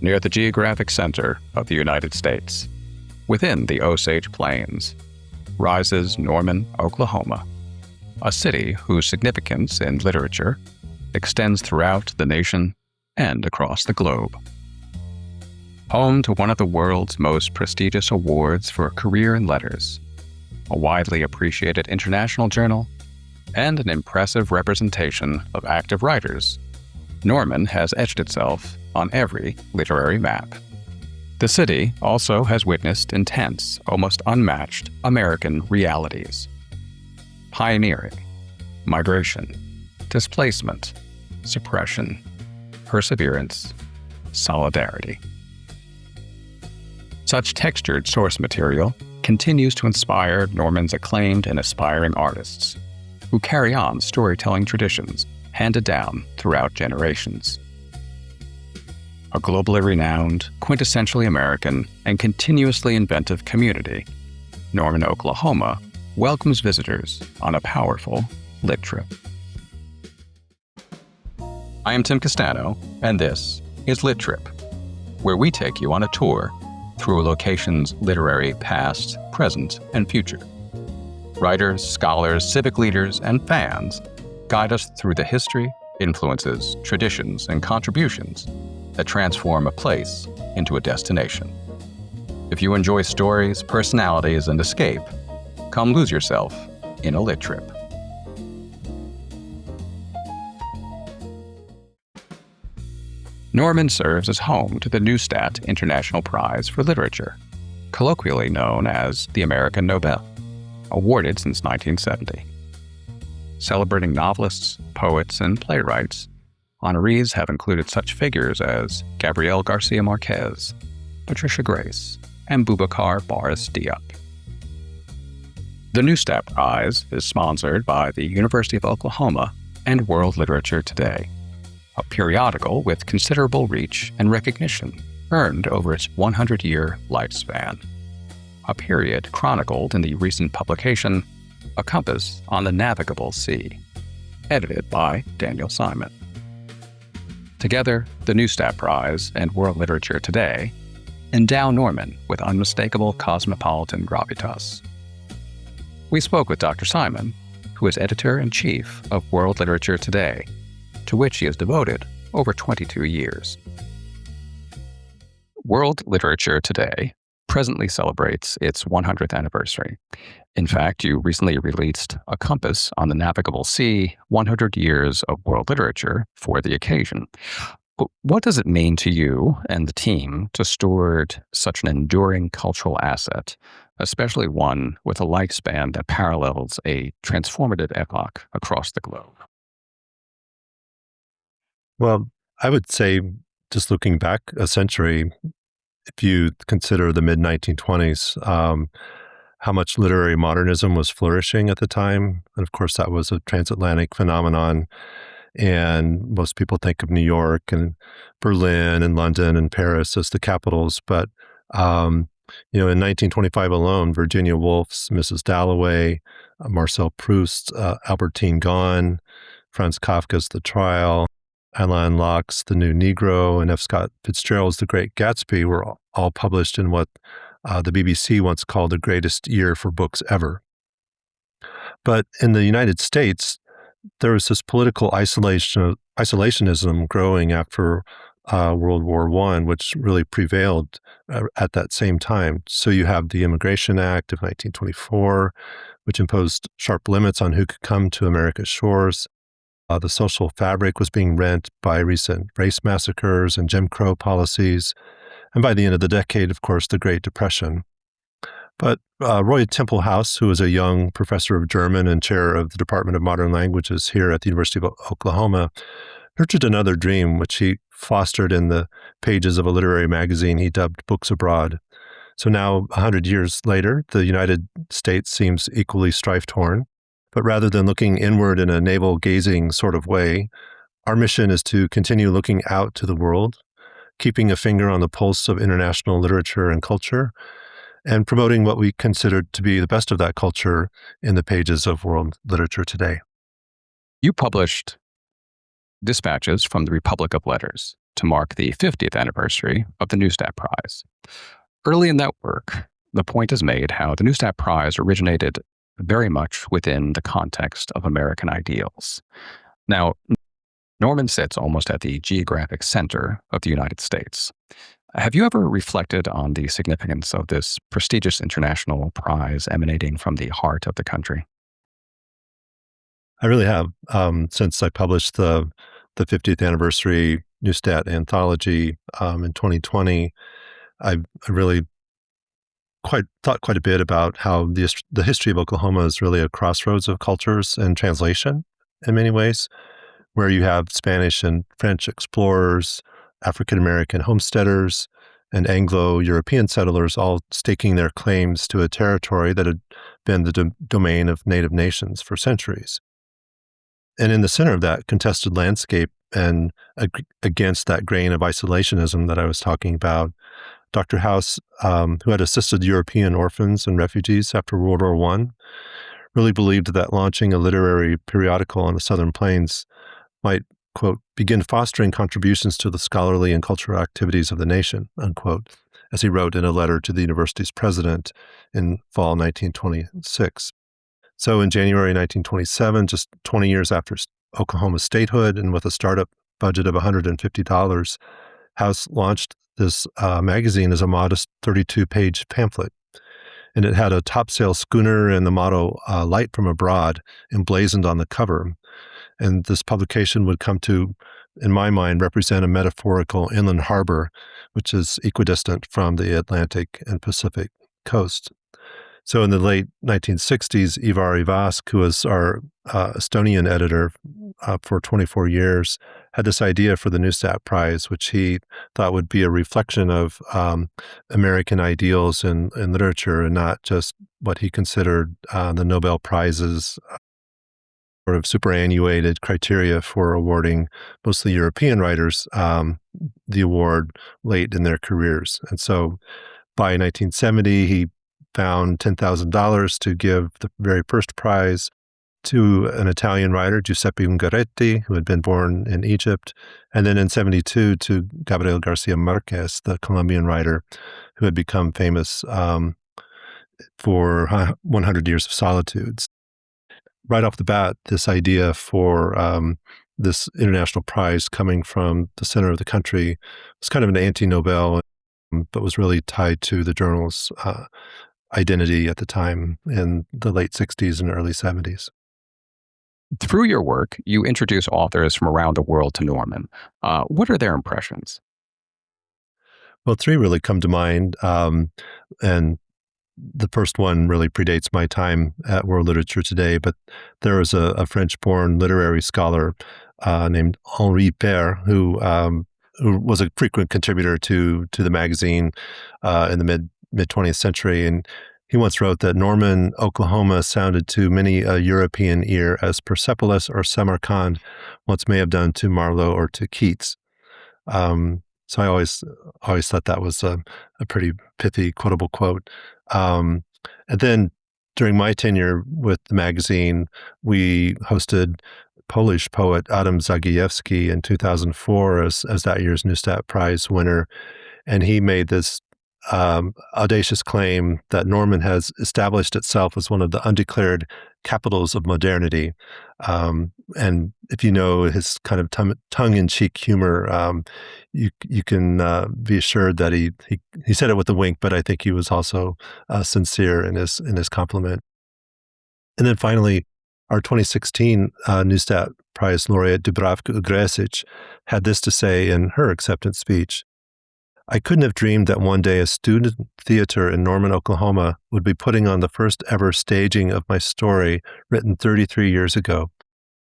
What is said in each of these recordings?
near the geographic center of the United States. Within the Osage Plains rises Norman, Oklahoma, a city whose significance in literature extends throughout the nation and across the globe. Home to one of the world's most prestigious awards for a career in letters, a widely appreciated international journal, and an impressive representation of active writers, Norman has etched itself on every literary map. The city also has witnessed intense, almost unmatched American realities. Pioneering, migration, displacement, suppression, perseverance, solidarity. Such textured source material continues to inspire Norman's acclaimed and aspiring artists, who carry on storytelling traditions handed down throughout generations. A globally renowned, quintessentially American, and continuously inventive community, Norman, Oklahoma welcomes visitors on a powerful lit trip. I am Tim Castano, and this is Lit Trip, where we take you on a tour through a location's literary past, present, and future. Writers, scholars, civic leaders, and fans guide us through the history, influences, traditions, and contributions that transform a place into a destination. If you enjoy stories, personalities, and escape, come lose yourself in a lit trip. Norman serves as home to the Neustadt International Prize for Literature, colloquially known as the American Nobel, awarded since 1970. Celebrating novelists, poets, and playwrights, honorees have included such figures as Gabriel Garcia Marquez, Patricia Grace, and Boubacar Boris Diop. The Neustadt Prize is sponsored by the University of Oklahoma and World Literature Today, a periodical with considerable reach and recognition earned over its 100-year lifespan, a period chronicled in the recent publication A Compass on the Navigable Sea, edited by Daniel Simon. Together, the Neustadt Prize and World Literature Today endow Norman with unmistakable cosmopolitan gravitas. We spoke with Dr. Simon, who is editor-in-chief of World Literature Today, to which he has devoted over 22 years. World Literature Today presently celebrates its 100th anniversary. In fact, you recently released A Compass on the Navigable Sea, 100 Years of World Literature for the occasion. What does it mean to you and the team to steward such an enduring cultural asset, especially one with a lifespan that parallels a transformative epoch across the globe? Well, I would say, just looking back a century, if you consider the mid-1920s, how much literary modernism was flourishing at the time. And of course, that was a transatlantic phenomenon. And most people think of New York and Berlin and London and Paris as the capitals. But, in 1925 alone, Virginia Woolf's Mrs. Dalloway, Marcel Proust's Albertine Gone, Franz Kafka's The Trial, Alain Locke's The New Negro, and F. Scott Fitzgerald's The Great Gatsby were all published in what the BBC once called the greatest year for books ever. But in the United States, there was this political isolationism growing after World War I, which really prevailed at that same time. So you have the Immigration Act of 1924, which imposed sharp limits on who could come to America's shores. The social fabric was being rent by recent race massacres and Jim Crow policies. And by the end of the decade, of course, the Great Depression. But Roy Templehouse, who was a young professor of German and chair of the Department of Modern Languages here at the University of Oklahoma, nurtured another dream, which he fostered in the pages of a literary magazine he dubbed Books Abroad. So now, 100 years later, the United States seems equally strife-torn. But rather than looking inward in a navel-gazing sort of way, our mission is to continue looking out to the world, keeping a finger on the pulse of international literature and culture, and promoting what we consider to be the best of that culture in the pages of World Literature Today. You published Dispatches from the Republic of Letters, to mark the 50th anniversary of the Neustadt Prize. Early in that work, the point is made how the Neustadt Prize originated very much within the context of American ideals. Now, Norman sits almost at the geographic center of the United States. Have you ever reflected on the significance of this prestigious international prize emanating from the heart of the country? I really have. Since I published the 50th anniversary Neustadt anthology in 2020, I really thought quite a bit about how the history of Oklahoma is really a crossroads of cultures and translation in many ways, where you have Spanish and French explorers, African American homesteaders, and Anglo-European settlers all staking their claims to a territory that had been the domain of native nations for centuries. And in the center of that contested landscape and against that grain of isolationism that I was talking about, Dr. House, who had assisted European orphans and refugees after World War I, really believed that launching a literary periodical on the Southern Plains might, quote, begin fostering contributions to the scholarly and cultural activities of the nation, unquote, as he wrote in a letter to the university's president in fall 1926. So in January 1927, just 20 years after Oklahoma's statehood and with a startup budget of $150, House launched this magazine as a modest 32-page pamphlet. And it had a topsail schooner and the motto, "Light from Abroad," emblazoned on the cover. And this publication would come to, in my mind, represent a metaphorical inland harbor, which is equidistant from the Atlantic and Pacific coast. So in the late 1960s, Ivar Ivask, who was our Estonian editor for 24 years, had this idea for the Neustadt Prize, which he thought would be a reflection of American ideals in literature and not just what he considered the Nobel Prizes, sort of superannuated criteria for awarding mostly European writers the award late in their careers. And so by 1970, he found $10,000 to give the very first prize to an Italian writer, Giuseppe Ungaretti, who had been born in Egypt, and then in 72 to Gabriel Garcia Marquez, the Colombian writer who had become famous for 100 Years of Solitude. Right off the bat, this idea for this international prize coming from the center of the country was kind of an anti-Nobel, but was really tied to the journal's identity at the time in the late 60s and early 70s. Through your work, you introduce authors from around the world to Norman. What are their impressions? Well, three really come to mind, and the first one really predates my time at World Literature Today, but there was a French-born literary scholar named Henri Père, who was a frequent contributor to the magazine in the mid-20th century, and he once wrote that Norman, Oklahoma sounded to many a European ear as Persepolis or Samarkand once may have done to Marlowe or to Keats. So I always thought that was a pretty pithy, quotable quote. And then during my tenure with the magazine, we hosted Polish poet Adam Zagajewski in 2004 as that year's Neustadt Prize winner. And he made this audacious claim that Norman has established itself as one of the undeclared capitals of modernity. And if you know his kind of tongue-in-cheek humor, you can be assured that he said it with a wink, but I think he was also sincere in his compliment. And then finally, our 2016 Neustadt Prize laureate Dubravka Ugresic had this to say in her acceptance speech: "I couldn't have dreamed that one day a student theater in Norman, Oklahoma would be putting on the first ever staging of my story written 33 years ago.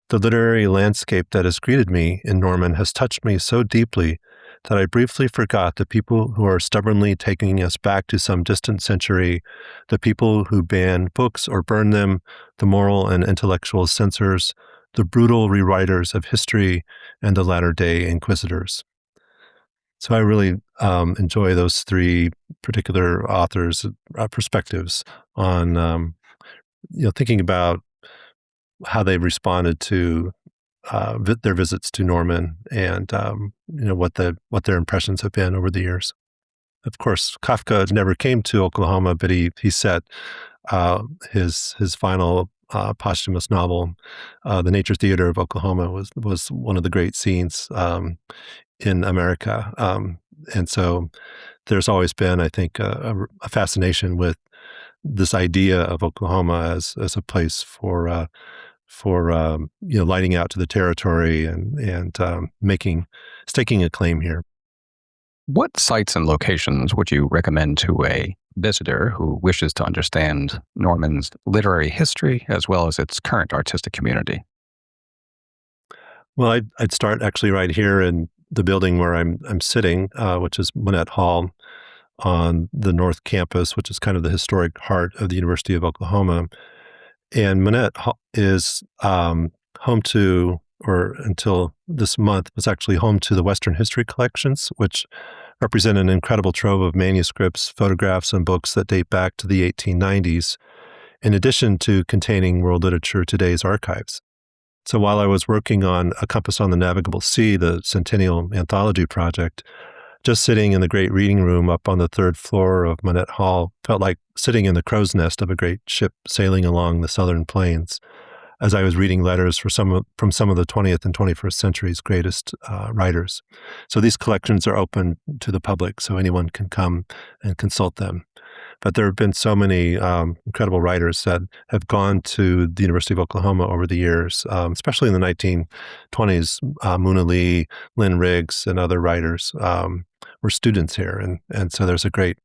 The literary landscape that has greeted me in Norman has touched me so deeply that I briefly forgot the people who are stubbornly taking us back to some distant century, the people who ban books or burn them, the moral and intellectual censors, the brutal rewriters of history, and the latter-day inquisitors." So I really enjoy those three particular authors' perspectives on thinking about how they responded to their visits to Norman and what their impressions have been over the years. Of course, Kafka never came to Oklahoma, but he set his final posthumous novel, "The Nature Theater of Oklahoma," was one of the great scenes in America, and so there's always been, I think, a fascination with this idea of Oklahoma as a place for lighting out to the territory and staking a claim here. What sites and locations would you recommend to a visitor who wishes to understand Norman's literary history as well as its current artistic community? Well, I'd start actually right here in the building where I'm sitting, which is Monette Hall on the North Campus, which is kind of the historic heart of the University of Oklahoma. And is home to, or until this month, was actually home to the Western History Collections, which represent an incredible trove of manuscripts, photographs, and books that date back to the 1890s, in addition to containing world literature today's archives. So while I was working on A Compass on the Navigable Sea, the Centennial Anthology Project, just sitting in the great reading room up on the third floor of Monette Hall felt like sitting in the crow's nest of a great ship sailing along the southern plains, as I was reading letters from some of the 20th and 21st century's greatest writers. So these collections are open to the public, so anyone can come and consult them. But there have been so many incredible writers that have gone to the University of Oklahoma over the years, especially in the 1920s. Muna Lee, Lynn Riggs, and other writers were students here. And so there's a great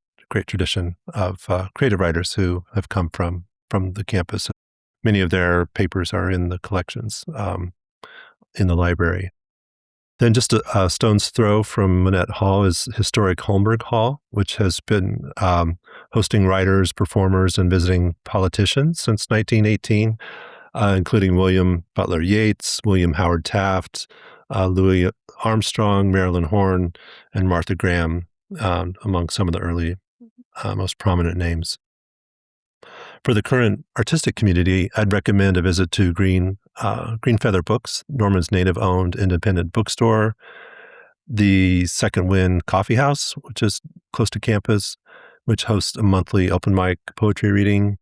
tradition of creative writers who have come from the campus. Many of their papers are in the collections in the library. Then just a stone's throw from Monette Hall is historic Holmberg Hall, which has been hosting writers, performers, and visiting politicians since 1918, including William Butler Yeats, William Howard Taft, Louis Armstrong, Marilyn Horne, and Martha Graham, among some of the early most prominent names. For the current artistic community, I'd recommend a visit to Green Feather Books, Norman's native-owned independent bookstore, the Second Wind Coffee House, which is close to campus, which hosts a monthly open mic poetry reading.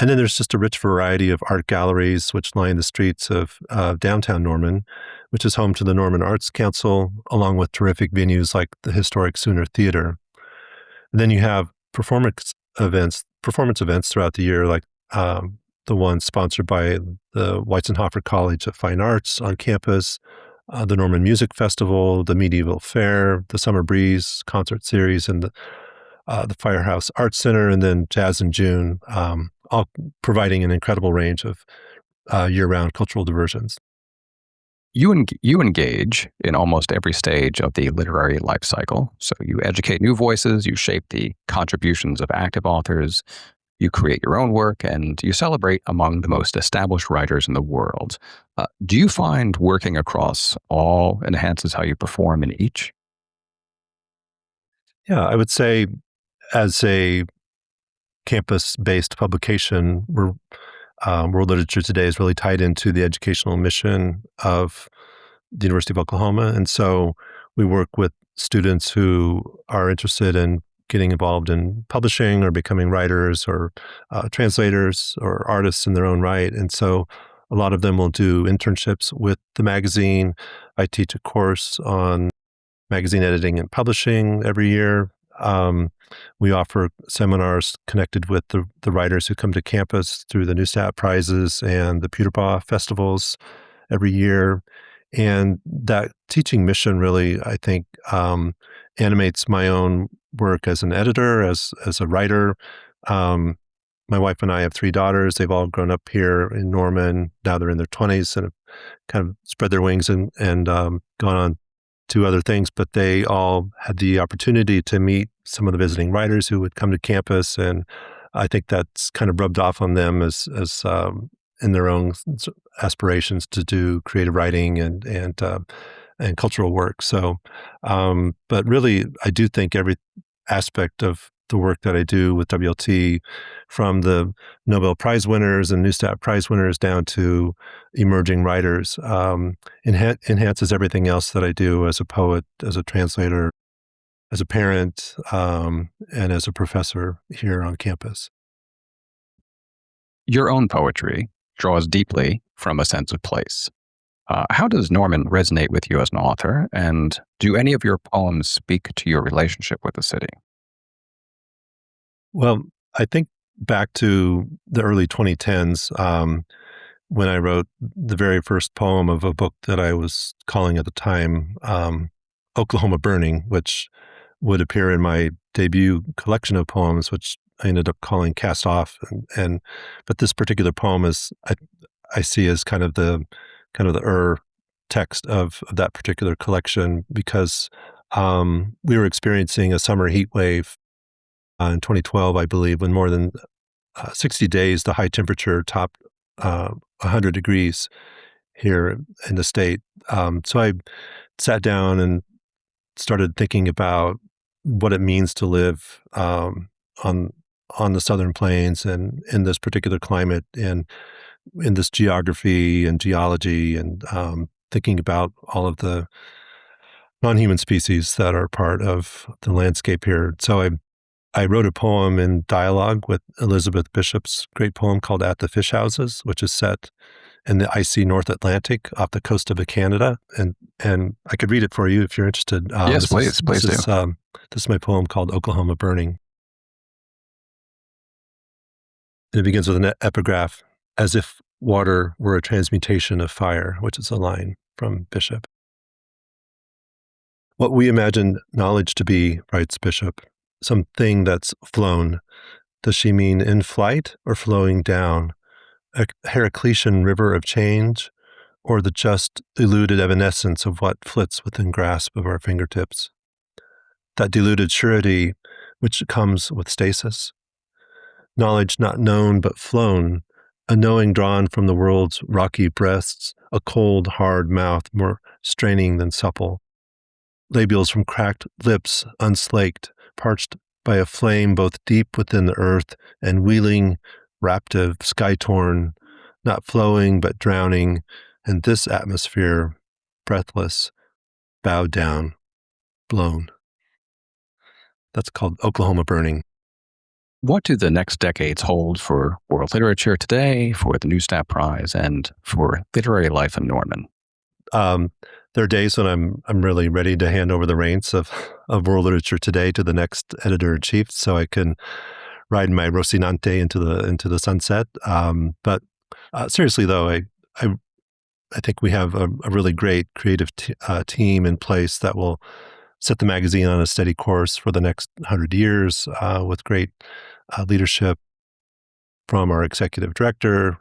And then there's just a rich variety of art galleries which line the streets of downtown Norman, which is home to the Norman Arts Council, along with terrific venues like the historic Sooner Theater. And then you have performance events throughout the year, like the one sponsored by the Weizenhofer College of Fine Arts on campus, the Norman Music Festival, the Medieval Fair, the Summer Breeze concert series, and the Firehouse Arts Center, and then Jazz in June, all providing an incredible range of year-round cultural diversions. You engage in almost every stage of the literary life cycle. So you educate new voices, you shape the contributions of active authors, you create your own work, and you celebrate among the most established writers in the world. Do you find working across all enhances how you perform in each? Yeah, I would say as a campus-based publication, World Literature Today is really tied into the educational mission of the University of Oklahoma. And so we work with students who are interested in getting involved in publishing or becoming writers or translators or artists in their own right. And so a lot of them will do internships with the magazine. I teach a course on magazine editing and publishing every year. We offer seminars connected with the writers who come to campus through the Neustadt Prizes and the Peterborough festivals every year. And that teaching mission really, I think, animates my own work as an editor, as a writer. My wife and I have 3 daughters. They've all grown up here in Norman. Now they're in their 20s and have kind of spread their wings and gone on to other things, but they all had the opportunity to meet some of the visiting writers who would come to campus, and I think that's kind of rubbed off on them as in their own aspirations to do creative writing and cultural work. So, but really, I do think every aspect of the work that I do with WLT, from the Nobel Prize winners and Neustadt Prize winners down to emerging writers, enhances everything else that I do as a poet, as a translator, as a parent, and as a professor here on campus. Your own poetry draws deeply from a sense of place. How does Norman resonate with you as an author, and do any of your poems speak to your relationship with the city? Well, I think back to the early 2010s, when I wrote the very first poem of a book that I was calling at the time Oklahoma Burning, which would appear in my debut collection of poems, which I ended up calling Cast Off. But this particular poem is I see as kind of the text of that particular collection, because we were experiencing a summer heat wave in 2012, I believe, when more than 60 days the high temperature topped 100 degrees here in the state. So I sat down and started thinking about what it means to live on the Southern Plains and in this particular climate and in this geography and geology, and thinking about all of the non-human species that are part of the landscape here. So I wrote a poem in dialogue with Elizabeth Bishop's great poem called At the Fish Houses, which is set in the icy North Atlantic off the coast of Canada. And I could read it for you if you're interested. Yes, please do. This is my poem called Oklahoma Burning. And it begins with an epigraph, as if water were a transmutation of fire, which is a line from Bishop. What we imagine knowledge to be, writes Bishop, something that's flown. Does she mean in flight or flowing down? A Heraclitean river of change, or the just eluded evanescence of what flits within grasp of our fingertips? That deluded surety which comes with stasis? Knowledge not known but flown, a knowing drawn from the world's rocky breasts, a cold, hard mouth more straining than supple. Labials from cracked lips unslaked, parched by a flame both deep within the earth and wheeling, raptive, sky-torn, not flowing but drowning, and this atmosphere, breathless, bowed down, blown. That's called Oklahoma Burning. What do the next decades hold for world literature today, for the Neustadt Prize, and for literary life in Norman? There are days when I'm really ready to hand over the reins of world literature today to the next editor-in-chief, so I can ride my Rocinante into the sunset. But seriously, though, I think we have a really great creative team in place that will set the magazine on a steady course for the next 100 years, with great leadership from our executive director,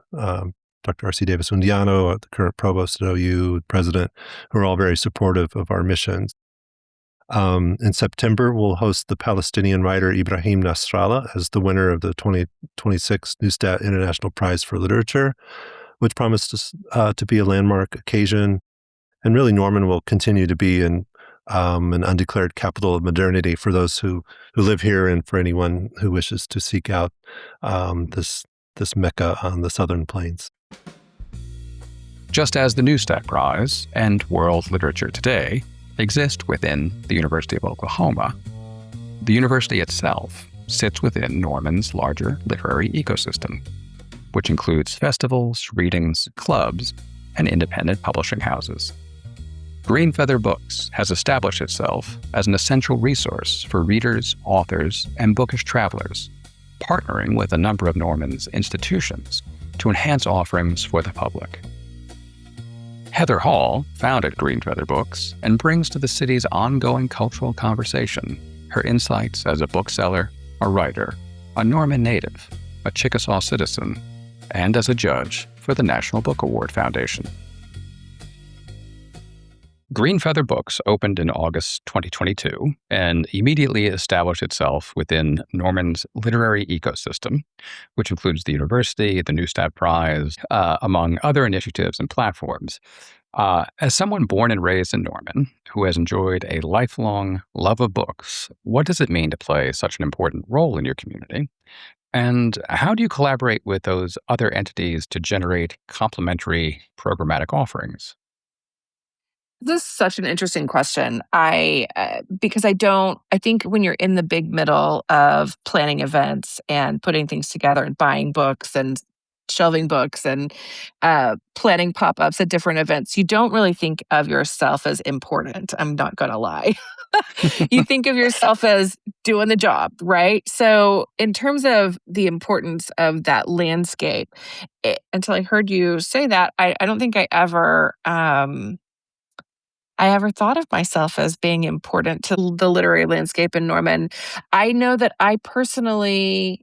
Dr. R.C. Davis-Undiano, the current provost at OU, president, who are all very supportive of our missions. In September, we'll host the Palestinian writer Ibrahim Nasrallah as the winner of the 2026 Neustadt International Prize for Literature, which promises to be a landmark occasion. And really, Norman will continue to be an undeclared capital of modernity for those who live here and for anyone who wishes to seek out this Mecca on the Southern Plains. Just as the Neustadt Prize and world literature today exist within the University of Oklahoma, the university itself sits within Norman's larger literary ecosystem, which includes festivals, readings, clubs, and independent publishing houses. Green Feather Books has established itself as an essential resource for readers, authors, and bookish travelers, partnering with a number of Norman's institutions to enhance offerings for the public. Heather Hall founded Green Feather Books and brings to the city's ongoing cultural conversation her insights as a bookseller, a writer, a Norman native, a Chickasaw citizen, and as a judge for the National Book Award Foundation. Green Feather Books opened in August 2022 and immediately established itself within Norman's literary ecosystem, which includes the university, the Neustadt Prize, among other initiatives and platforms. As someone born and raised in Norman who has enjoyed a lifelong love of books, what does it mean to play such an important role in your community? And how do you collaborate with those other entities to generate complementary programmatic offerings? This is such an interesting question. Because I think when you're in the big middle of planning events and putting things together and buying books and shelving books and planning pop ups at different events, you don't really think of yourself as important. I'm not going to lie. You think of yourself as doing the job, right? So, in terms of the importance of that landscape, until I heard you say that, I don't think I ever thought of myself as being important to the literary landscape in Norman. I know that I personally,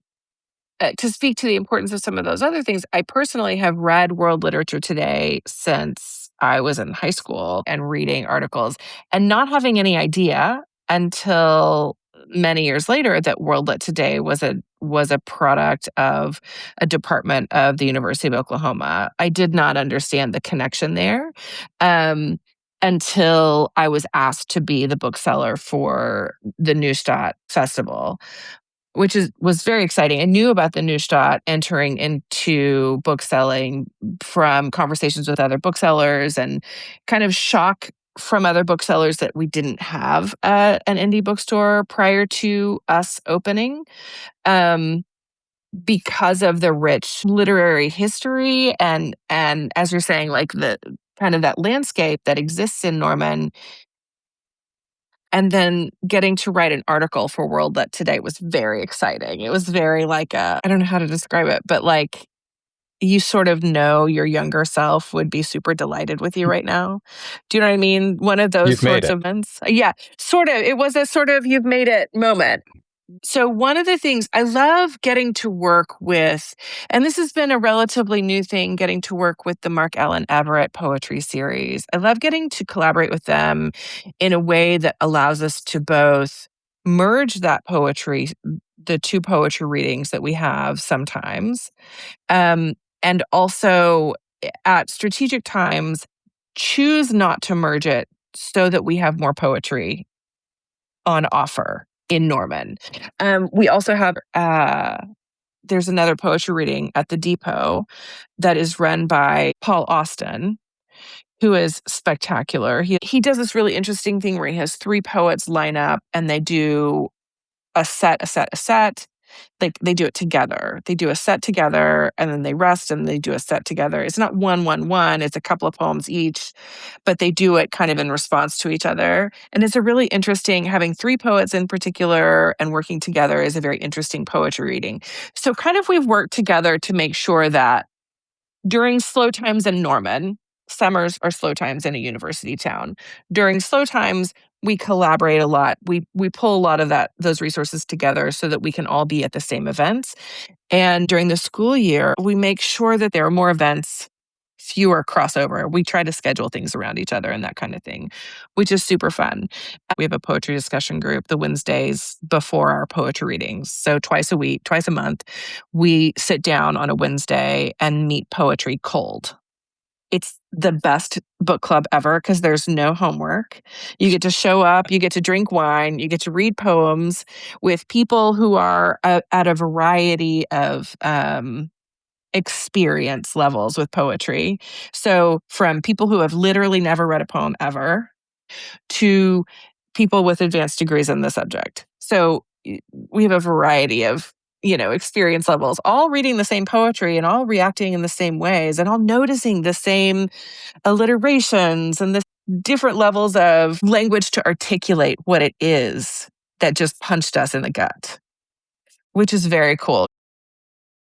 to speak to the importance of some of those other things, I personally have read world literature today since I was in high school and reading articles and not having any idea until many years later that World Lit Today was a product of a department of the University of Oklahoma. I did not understand the connection there. Um, until I was asked to be the bookseller for the Neustadt Festival, which was very exciting. I knew about the Neustadt entering into bookselling from conversations with other booksellers and kind of shock from other booksellers that we didn't have an indie bookstore prior to us opening. Um, because of the rich literary history and as you're saying, like the kind of that landscape that exists in Norman, and then getting to write an article for World Lit Today was very exciting. It was very like I don't know how to describe it, but like you sort of know your younger self would be super delighted with you right now. Do you know what I mean? One of those You've made sorts it. of events. Yeah, sort of. It was a sort of you've made it moment. So, one of the things I love getting to work with, and this has been a relatively new thing, getting to work with the Mark Allen Everett poetry series. I love getting to collaborate with them in a way that allows us to both merge that poetry, the two poetry readings that we have sometimes, um, and also at strategic times choose not to merge it so that we have more poetry on offer in Norman. We also have there's another poetry reading at the Depot that is run by Paul Austin, who is spectacular. He does this really interesting thing where he has three poets line up and they do a set. Like they do it together. They do a set together and then they rest and they do a set together. It's not one. It's a couple of poems each, but they do it kind of in response to each other. And it's a really interesting, having three poets in particular and working together is a very interesting poetry reading. So kind of we've worked together to make sure that during slow times in Norman, summers are slow times in a university town. During slow times, we collaborate a lot. We pull a lot of those resources together so that we can all be at the same events. And during the school year, we make sure that there are more events, fewer crossover. We try to schedule things around each other and that kind of thing, which is super fun. We have a poetry discussion group the Wednesdays before our poetry readings. So twice a week, twice a month, we sit down on a Wednesday and meet poetry cold. It's the best book club ever because there's no homework. You get to show up, you get to drink wine, you get to read poems with people who are at a variety of experience levels with poetry. So, from people who have literally never read a poem ever to people with advanced degrees in the subject. So, we have a variety of experience levels, all reading the same poetry and all reacting in the same ways and all noticing the same alliterations and the different levels of language to articulate what it is that just punched us in the gut, which is very cool.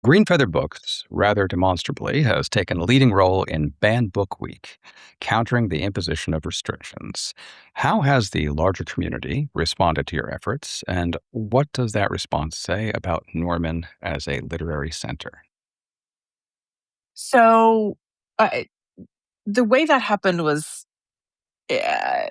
Green Feather Books, rather demonstrably, has taken a leading role in Banned Book Week, countering the imposition of restrictions. How has the larger community responded to your efforts, and what does that response say about Norman as a literary center? So, uh, the way that happened was uh,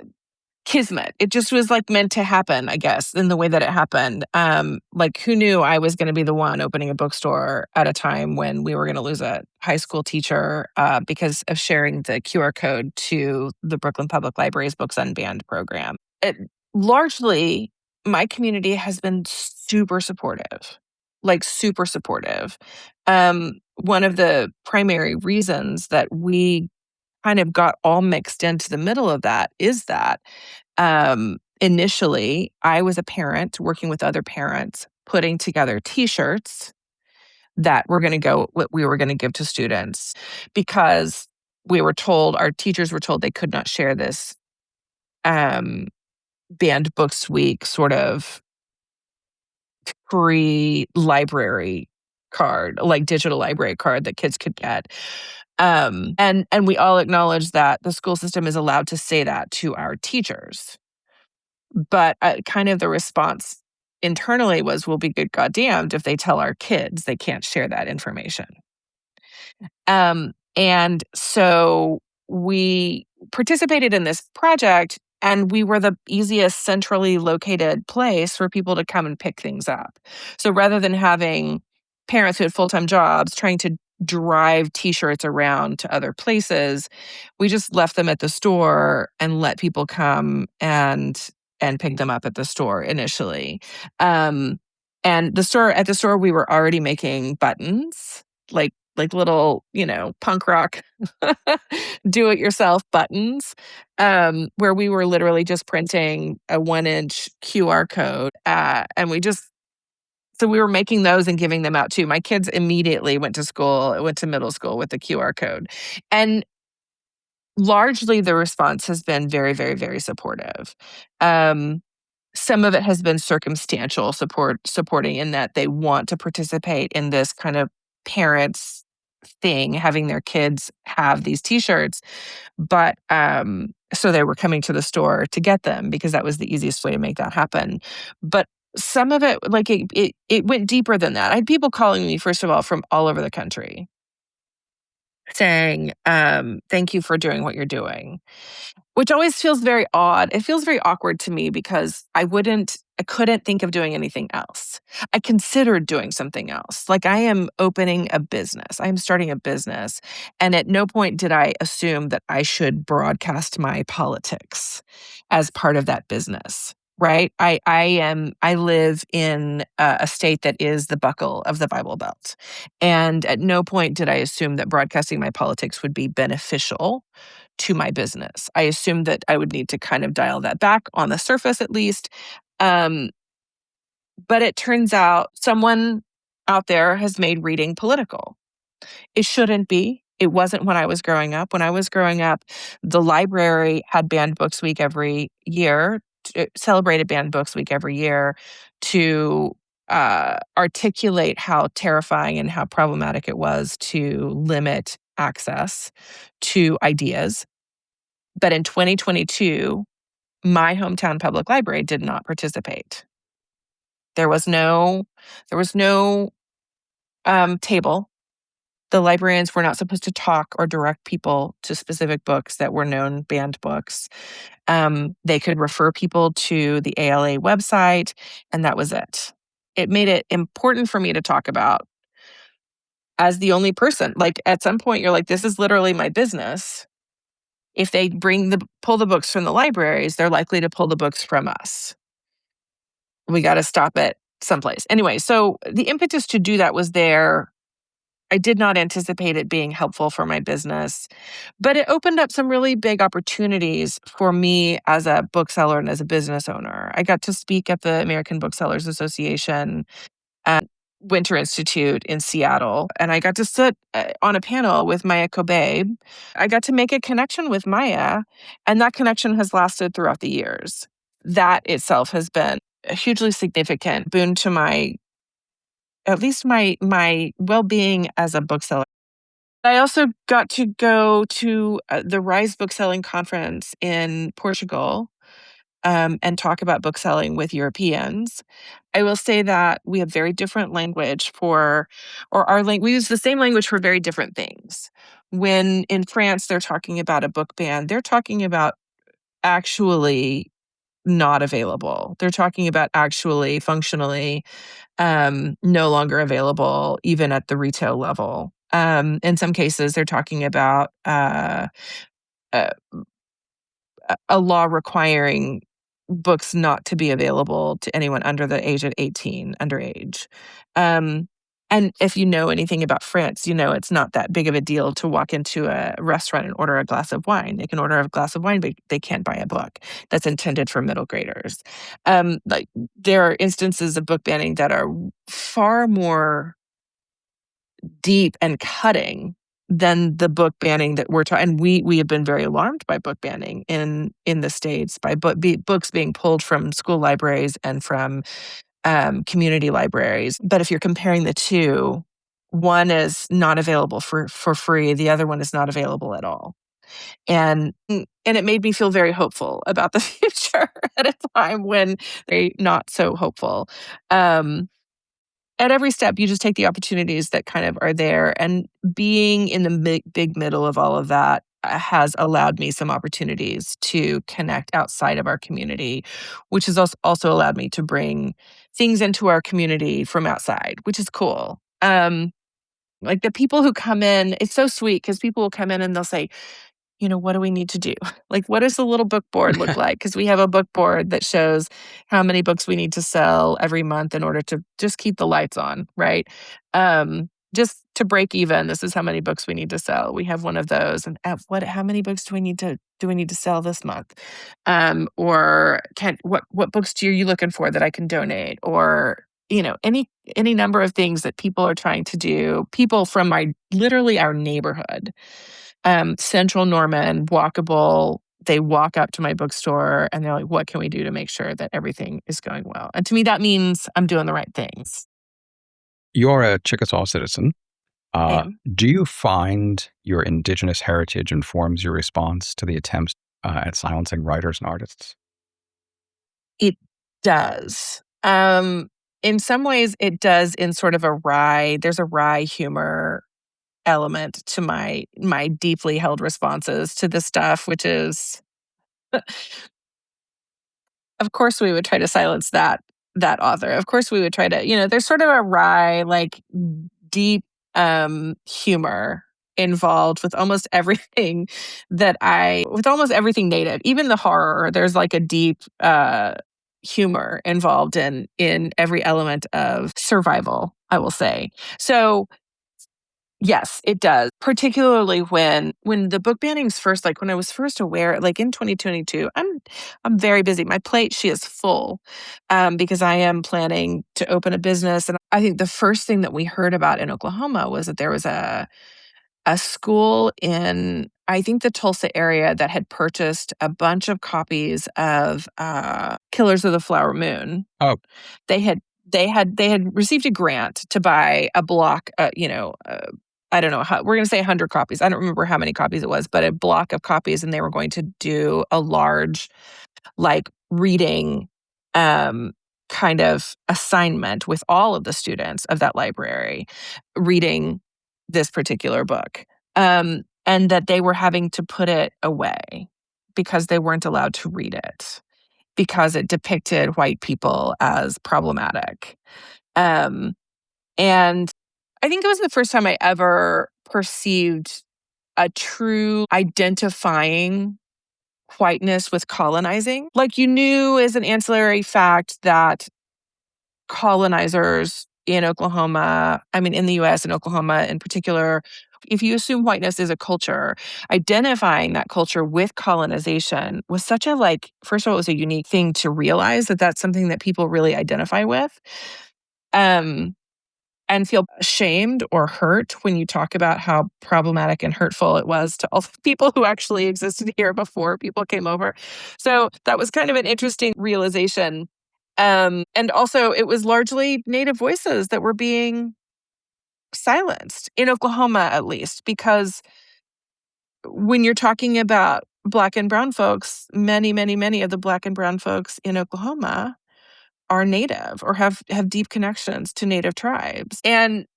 kismet. It just was like meant to happen, I guess, in the way that it happened. Like who knew I was going to be the one opening a bookstore at a time when we were going to lose a high school teacher because of sharing the QR code to the Brooklyn Public Library's Books Unbanned program. Largely, my community has been super supportive, like super supportive. One of the primary reasons that we kind of got all mixed into the middle of that is that initially I was a parent working with other parents, putting together t-shirts that we were going to give to students because our teachers were told they could not share this um, banned books week sort of free library card, like digital library card that kids could get. And we all acknowledge that the school system is allowed to say that to our teachers. But kind of the response internally was, we'll be good goddamned if they tell our kids they can't share that information. And so we participated in this project, and we were the easiest centrally located place for people to come and pick things up. So rather than having parents who had full-time jobs trying to drive t-shirts around to other places, we just left them at the store and let people come and pick them up at the store initially. And at the store we were already making buttons, like little, punk rock do it yourself buttons, where we were literally just printing a 1-inch QR code. So we were making those and giving them out too. My kids immediately went to middle school with the QR code. And largely the response has been very, very, very supportive. Some of it has been circumstantial supporting in that they want to participate in this kind of parents thing, having their kids have these t-shirts. But so they were coming to the store to get them because that was the easiest way to make that happen. But some of it, like it went deeper than that. I had people calling me, first of all, from all over the country saying, thank you for doing what you're doing, which always feels very odd. It feels very awkward to me because I couldn't think of doing anything else. I considered doing something else. Like I am opening a business. I am starting a business. And at no point did I assume that I should broadcast my politics as part of that business. Right. I live in a state that is the buckle of the Bible Belt. And at no point did I assume that broadcasting my politics would be beneficial to my business. I assumed that I would need to kind of dial that back on the surface at least. But it turns out someone out there has made reading political. It shouldn't be. It wasn't when I was growing up. When I was growing up, the library had banned books week every year, celebrated banned books week every year to articulate how terrifying and how problematic it was to limit access to ideas. But in 2022, my hometown public library did not participate. There was no table. The librarians were not supposed to talk or direct people to specific books that were known banned books. They could refer people to the ALA website, and that was it. It made it important for me to talk about as the only person. Like at some point, you're like, this is literally my business. If they pull the books from the libraries, they're likely to pull the books from us. We got to stop it someplace. Anyway, so the impetus to do that was there. I did not anticipate it being helpful for my business, but it opened up some really big opportunities for me as a bookseller and as a business owner. I got to speak at the American Booksellers Association at Winter Institute in Seattle, and I got to sit on a panel with Maya Kobe. I got to make a connection with Maya, and that connection has lasted throughout the years. That itself has been a hugely significant boon to at least my well-being as a bookseller. I also got to go to the Rise Bookselling Conference in Portugal and talk about bookselling with Europeans. I will say that we have very different language we use the same language for very different things. When in France they're talking about a book ban, they're talking about actually not available. They're talking about actually functionally no longer available even at the retail level. In some cases, they're talking about a law requiring books not to be available to anyone under the age of 18, underage. And if you know anything about France, it's not that big of a deal to walk into a restaurant and order a glass of wine. They can order a glass of wine, but they can't buy a book that's intended for middle graders. Like there are instances of book banning that are far more deep and cutting than the book banning that we're talking. And we have been very alarmed by book banning in the States, by books being pulled from school libraries and from community libraries. But if you're comparing the two, one is not available for free, the other one is not available at all. And it made me feel very hopeful about the future at a time when they're not so hopeful. At every step, you just take the opportunities that kind of are there. And being in the big middle of all of that has allowed me some opportunities to connect outside of our community, which has also allowed me to bring things into our community from outside, which is cool. Like the people who come in, it's so sweet because people will come in and they'll say, what do we need to do? Like, what does the little book board look like? Because we have a book board that shows how many books we need to sell every month in order to just keep the lights on, right? Just to break even, this is how many books we need to sell. We have one of those, and how many books do we need to sell this month? Or what books are you looking for that I can donate? Or any number of things that people are trying to do. People from literally our neighborhood. Central Norman, walkable. They walk up to my bookstore and they're like, what can we do to make sure that everything is going well? And to me, that means I'm doing the right things. You're a Chickasaw citizen. I am. Do you find your indigenous heritage informs your response to the attempts at silencing writers and artists? It does. In some ways, it does in sort of there's a wry humor element to my deeply held responses to this stuff, which is of course we would try to silence that author. Of course we would try to, there's sort of a wry, like deep humor involved with almost everything with almost everything native. Even the horror, there's like a deep humor involved in every element of survival, I will say. So yes, it does. Particularly when the book banning's first, like when I was first aware, like in 2022, I'm very busy. My plate, she is full, because I am planning to open a business. And I think the first thing that we heard about in Oklahoma was that there was a school in, I think, the Tulsa area that had purchased a bunch of copies of Killers of the Flower Moon. Oh. They had received a grant to buy a block, I don't know how, we're going to say 100 copies. I don't remember how many copies it was, but a block of copies, and they were going to do a large, like, reading kind of assignment with all of the students of that library reading this particular book. And that they were having to put it away because they weren't allowed to read it because it depicted white people as problematic. And I think it was the first time I ever perceived a true identifying whiteness with colonizing. Like, you knew as an ancillary fact that colonizers in Oklahoma, in the US and Oklahoma in particular, if you assume whiteness is a culture, identifying that culture with colonization was such a, first of all, it was a unique thing to realize that that's something that people really identify with. And feel ashamed or hurt when you talk about how problematic and hurtful it was to all the people who actually existed here before people came over. So that was kind of an interesting realization. And also, it was largely Native voices that were being silenced, in Oklahoma at least, because when you're talking about Black and Brown folks, many, many, many of the Black and Brown folks in Oklahoma are Native or have deep connections to Native tribes. And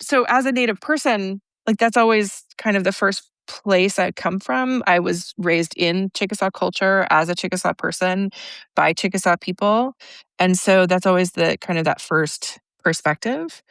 so as a Native person, like, that's always kind of the first place I come from. I was raised in Chickasaw culture as a Chickasaw person by Chickasaw people. And so that's always the kind of that first perspective.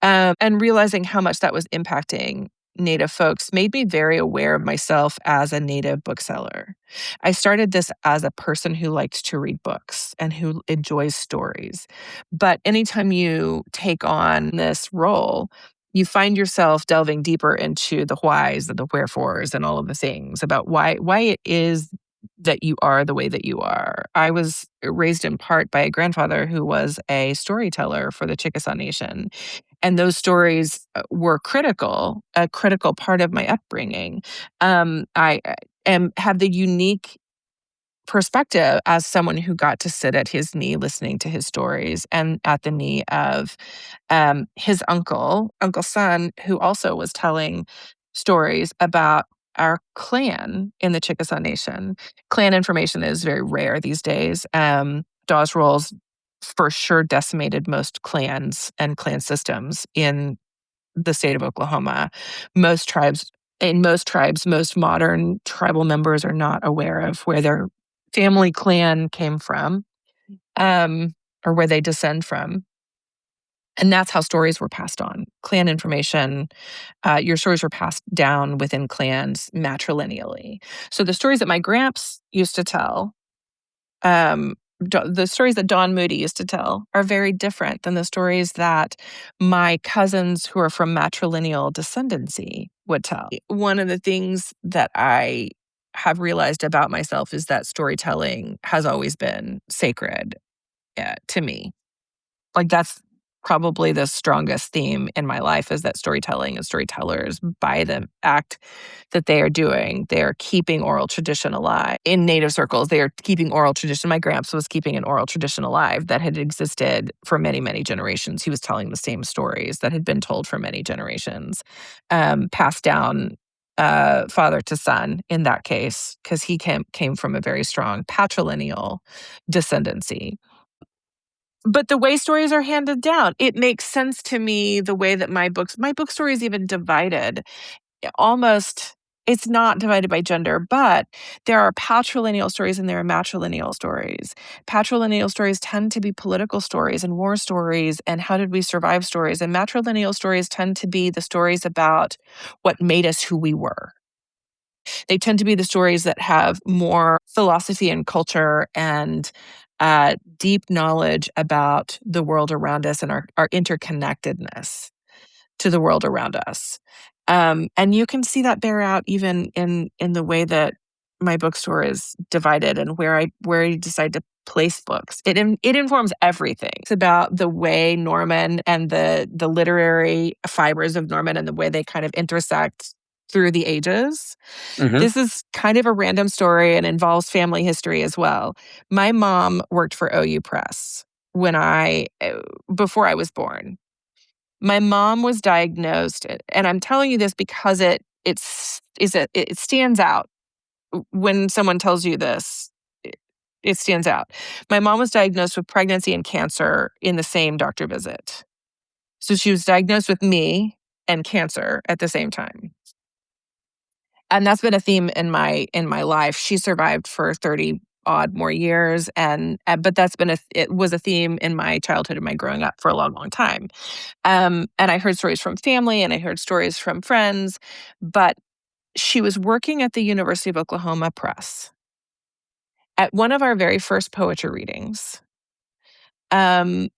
And realizing how much that was impacting Native folks made me very aware of myself as a Native bookseller. I started this as a person who likes to read books and who enjoys stories. But anytime you take on this role, you find yourself delving deeper into the whys and the wherefores and all of the things about why it is that you are the way that you are. I was raised in part by a grandfather who was a storyteller for the Chickasaw Nation. And those stories were a critical part of my upbringing. I have the unique perspective as someone who got to sit at his knee listening to his stories and at the knee of his Uncle Son, who also was telling stories about our clan in the Chickasaw Nation. Clan information is very rare these days. Dawes rolls for sure decimated most clans and clan systems in the state of Oklahoma. Most tribes, most modern tribal members are not aware of where their family clan came from, um, or where they descend from. And that's how stories were passed on. Clan information, your stories were passed down within clans matrilineally. So the stories that my gramps used to tell, um, the stories that Don Moody used to tell are very different than the stories that my cousins who are from matrilineal descendancy would tell. One of the things that I have realized about myself is that storytelling has always been sacred to me. Like that's probably the strongest theme in my life is that storytelling and storytellers, by the act that they are doing, they are keeping oral tradition alive. In Native circles, they are keeping oral tradition. My gramps was keeping an oral tradition alive that had existed for many, many generations. He was telling the same stories that had been told for many generations, passed down father to son in that case, because he came from a very strong patrilineal descendancy. But the way stories are handed down, it makes sense to me the way that my book story is even divided. Almost, it's not divided by gender, but there are patrilineal stories and there are matrilineal stories. Patrilineal stories tend to be political stories and war stories and how did we survive stories. And matrilineal stories tend to be the stories about what made us who we were. They tend to be the stories that have more philosophy and culture and deep knowledge about the world around us and our interconnectedness to the world around us. And you can see that bear out even in the way that my bookstore is divided and where I decide to place books. It informs everything. It's about the way Norman and the literary fibers of Norman and the way they kind of intersect through the ages. Hmm. This is kind of a random story and involves family history as well. My mom worked for OU Press before I was born. My mom was diagnosed, and I'm telling you this because it stands out when someone tells you this. It stands out. My mom was diagnosed with pregnancy and cancer in the same doctor visit. So she was diagnosed with me and cancer at the same time. And that's been a theme in my life. She survived for 30 odd more years but it was a theme in my childhood and my growing up for a long time. And I heard stories from family and I heard stories from friends, but she was working at the University of Oklahoma Press. At one of our very first poetry readings, um,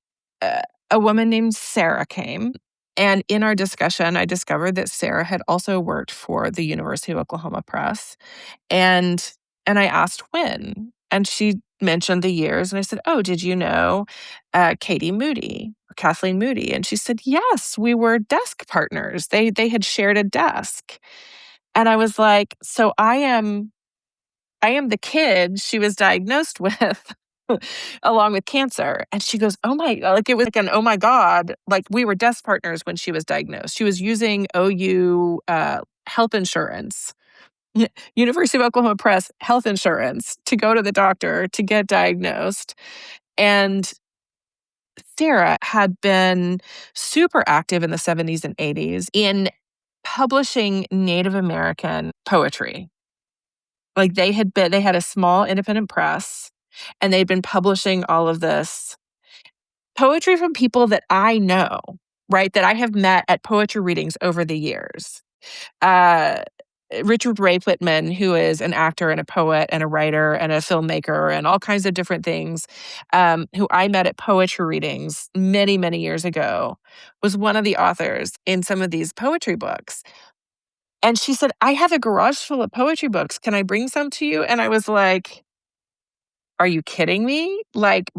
a woman named Sarah came. And in our discussion, I discovered that Sarah had also worked for the University of Oklahoma Press. And I asked when, and she mentioned the years, and I said, "Oh, did you know Katie Moody or Kathleen Moody?" And she said, "Yes, we were desk partners. They had shared a desk." And I was like, "So I am the kid she was diagnosed with." Along with cancer. And she goes, "Oh my," like it was like an oh my God, like we were desk partners when she was diagnosed. She was using OU health insurance, University of Oklahoma Press health insurance to go to the doctor to get diagnosed. And Sarah had been super active in the 70s and 80s in publishing Native American poetry. Like they had a small independent press, and they'd been publishing all of this poetry from people that I know, right? That I have met at poetry readings over the years. Uh, Richard Ray Whitman, who is an actor and a poet and a writer and a filmmaker and all kinds of different things, who I met at poetry readings many, many years ago, was one of the authors in some of these poetry books. And she said, I have a garage full of poetry books. Can I bring some to you? And I was like, are you kidding me? Like,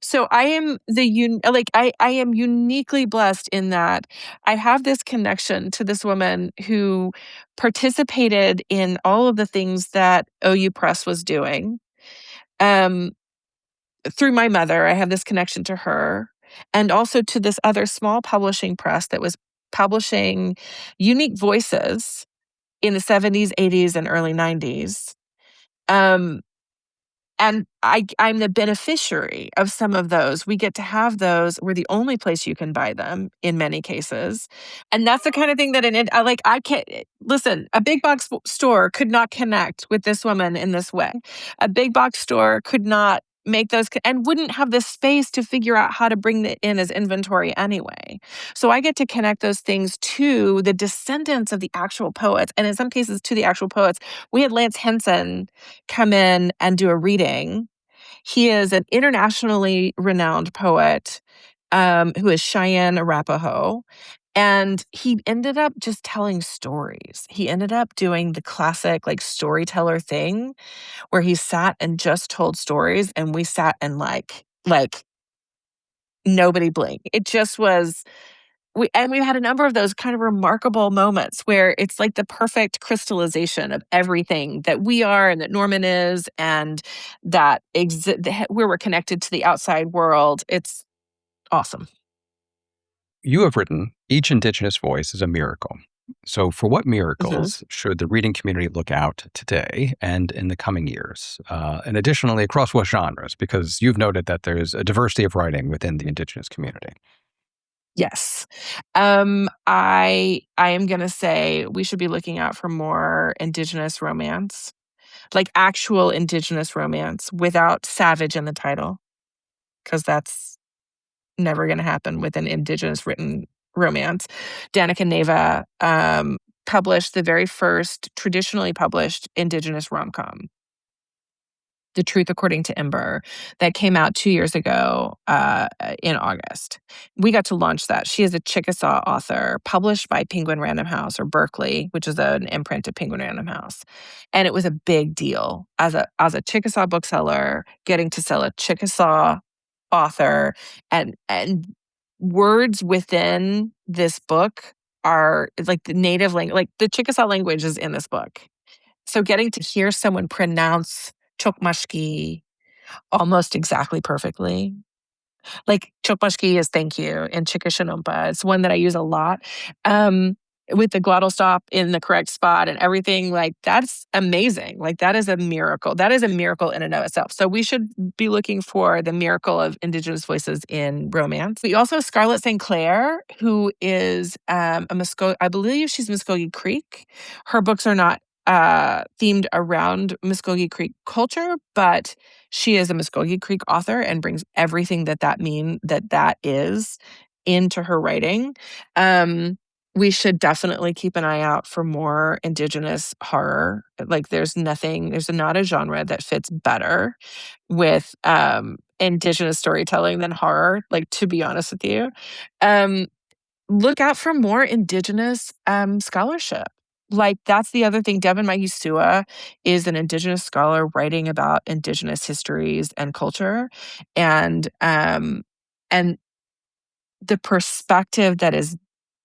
so I am I am uniquely blessed in that I have this connection to this woman who participated in all of the things that OU Press was doing. Um, Through my mother, I have this connection to her, and also to this other small publishing press that was publishing unique voices in the 70s, 80s, and early 90s. Um, And I'm the beneficiary of some of those. We get to have those. We're the only place you can buy them in many cases. And that's the kind of thing that I can't listen, a big box store could not connect with this woman in this way. A big box store could not make those and wouldn't have the space to figure out how to bring it in as inventory anyway. So I get to connect those things to the descendants of the actual poets, and in some cases to the actual poets. We had Lance Henson come in and do a reading. He is an internationally renowned poet who is Cheyenne Arapaho. And he ended up just telling stories. He ended up doing the classic like storyteller thing where he sat and just told stories, and we sat and like nobody blinked. It just was we've had a number of those kind of remarkable moments where it's like the perfect crystallization of everything that we are and that Norman is, and that where we're connected to the outside world. It's awesome. You have written, each Indigenous voice is a miracle. So, for what miracles should the reading community look out today and in the coming years? And additionally, across what genres? Because you've noted that there's a diversity of writing within the Indigenous community. Yes. I am going to say we should be looking out for more Indigenous romance, like actual Indigenous romance without savage in the title, because that's never going to happen with an Indigenous written romance. Danica Neva published the very first traditionally published Indigenous rom-com, The Truth According to Ember, that came out 2 years ago in August. We got to launch that. She is a Chickasaw author, published by Penguin Random House, or Berkeley, which is an imprint of Penguin Random House. And it was a big deal as a Chickasaw bookseller, getting to sell a Chickasaw author, and words within this book are like the native language, like the Chickasaw language is in this book. So getting to hear someone pronounce Chokmashki almost exactly perfectly. Like Chokmashki is thank you in Chickashanumpa. It's one that I use a lot. With the glottal stop in the correct spot and everything, like that's amazing. Like that is a miracle. That is a miracle in and of itself. So we should be looking for the miracle of Indigenous voices in romance. We also have Scarlett St. Clair, who is a I believe she's Muskogee Creek. Her books are not themed around Muskogee Creek culture, but she is a Muskogee Creek author and brings everything that is into her writing. We should definitely keep an eye out for more Indigenous horror. Like there's not a genre that fits better with Indigenous storytelling than horror, like to be honest with you. Look out for more Indigenous scholarship. Like that's the other thing. Devin Mahisua is an Indigenous scholar writing about Indigenous histories and culture, and the perspective that is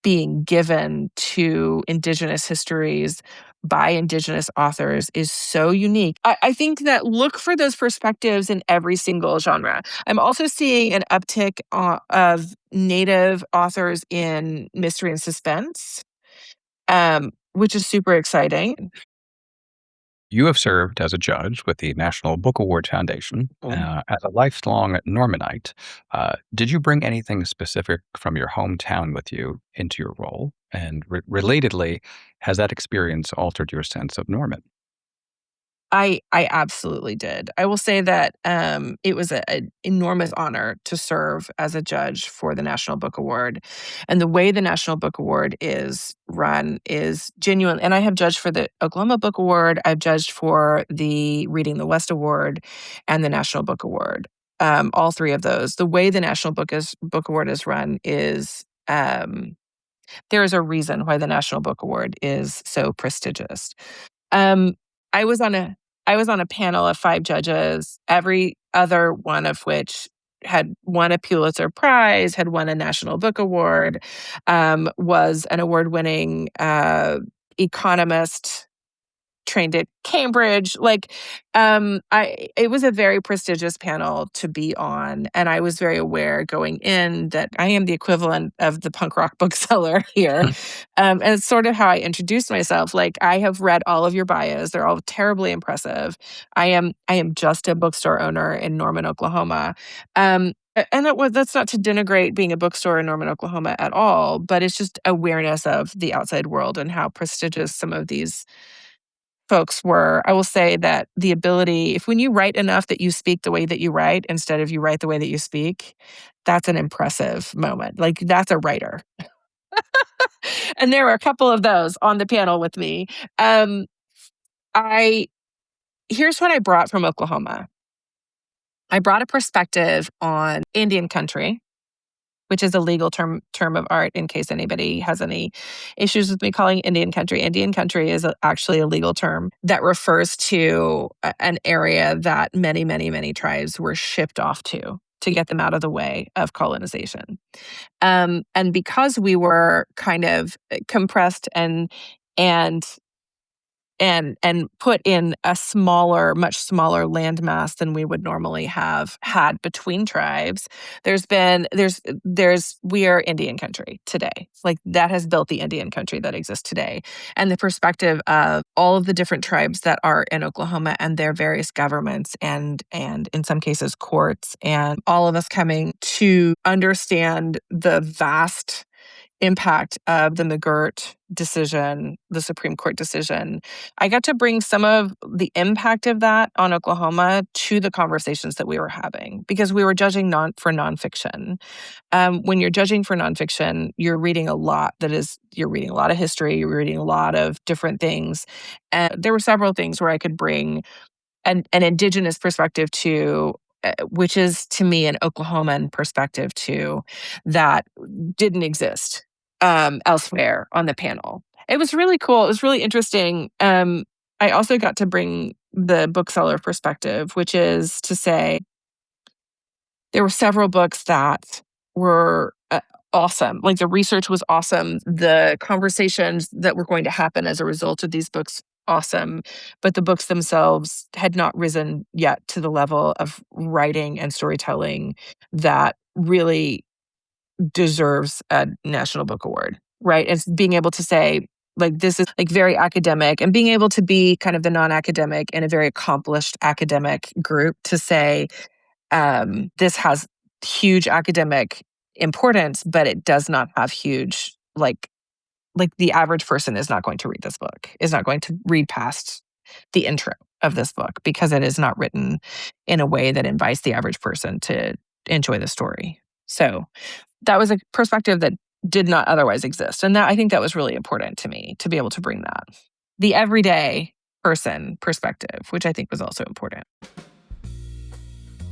being given to Indigenous histories by Indigenous authors is so unique. I think that look for those perspectives in every single genre. I'm also seeing an uptick of Native authors in mystery and suspense, which is super exciting. You have served as a judge with the National Book Award Foundation. As a lifelong Normanite, did you bring anything specific from your hometown with you into your role? And relatedly, has that experience altered your sense of Norman? I absolutely did. I will say that it was an enormous honor to serve as a judge for the National Book Award, and the way the National Book Award is run is genuine. And I have judged for the Oklahoma Book Award. I've judged for the Reading the West Award, and the National Book Award. All three of those. The way the National Book Award is run is. There is a reason why the National Book Award is so prestigious. Um, I was on a I was on a panel of 5 judges, every other one of which had won a Pulitzer Prize, had won a National Book Award, was an award-winning economist, trained at Cambridge. It was a very prestigious panel to be on, and I was very aware going in that I am the equivalent of the punk rock bookseller here. And it's sort of how I introduced myself. Like, I have read all of your bios; they're all terribly impressive. I am just a bookstore owner in Norman, Oklahoma. That's not to denigrate being a bookstore in Norman, Oklahoma at all, but it's just awareness of the outside world and how prestigious some of these folks were. I will say that the ability, if when you write enough that you speak the way that you write instead of you write the way that you speak, that's an impressive moment. Like, that's a writer. And there were a couple of those on the panel with me. Um, I Here's what I brought from Oklahoma. I brought a perspective on Indian country, which is a legal term of art in case anybody has any issues with me calling Indian country. Indian country is actually a legal term that refers to an area that many, many, many tribes were shipped off to get them out of the way of colonization. And because we were kind of compressed and and put in a much smaller landmass than we would normally have had between tribes. We are Indian country today. Like, that has built the Indian country that exists today. And the perspective of all of the different tribes that are in Oklahoma and their various governments and in some cases courts, and all of us coming to understand the vast impact of the McGirt decision, the Supreme Court decision. I got to bring some of the impact of that on Oklahoma to the conversations that we were having, because we were judging for nonfiction. When you're judging for nonfiction, you're reading a lot. You're reading a lot of history, you're reading a lot of different things. And there were several things where I could bring an indigenous perspective to, which is to me an Oklahoman perspective too, that didn't exist elsewhere on the panel. It was really cool. It was really interesting. I also got to bring the bookseller perspective, which is to say there were several books that were awesome. Like, the research was awesome. The conversations that were going to happen as a result of these books, awesome. But the books themselves had not risen yet to the level of writing and storytelling that really deserves a National Book Award, right? It's being able to say, like, this is like very academic, and being able to be kind of the non-academic and a very accomplished academic group to say, this has huge academic importance, but it does not have huge, like the average person is not going to read this book, is not going to read past the intro of this book, because it is not written in a way that invites the average person to enjoy the story. So that was a perspective that did not otherwise exist. And I think that was really important to me, to be able to bring that. The everyday person perspective, which I think was also important.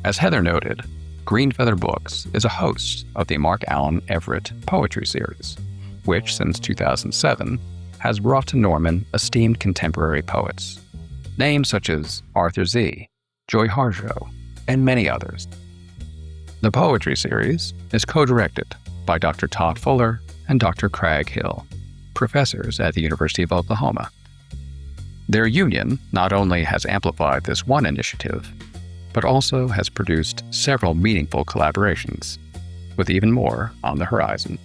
As Heather noted, Greenfeather Books is a host of the Mark Allen Everett Poetry Series, which since 2007 has brought to Norman esteemed contemporary poets, names such as Arthur Z., Joy Harjo, and many others. The Poetry Series is co-directed by Dr. Todd Fuller and Dr. Crag Hill, professors at the University of Oklahoma. Their union not only has amplified this one initiative, but also has produced several meaningful collaborations, with even more on the horizon.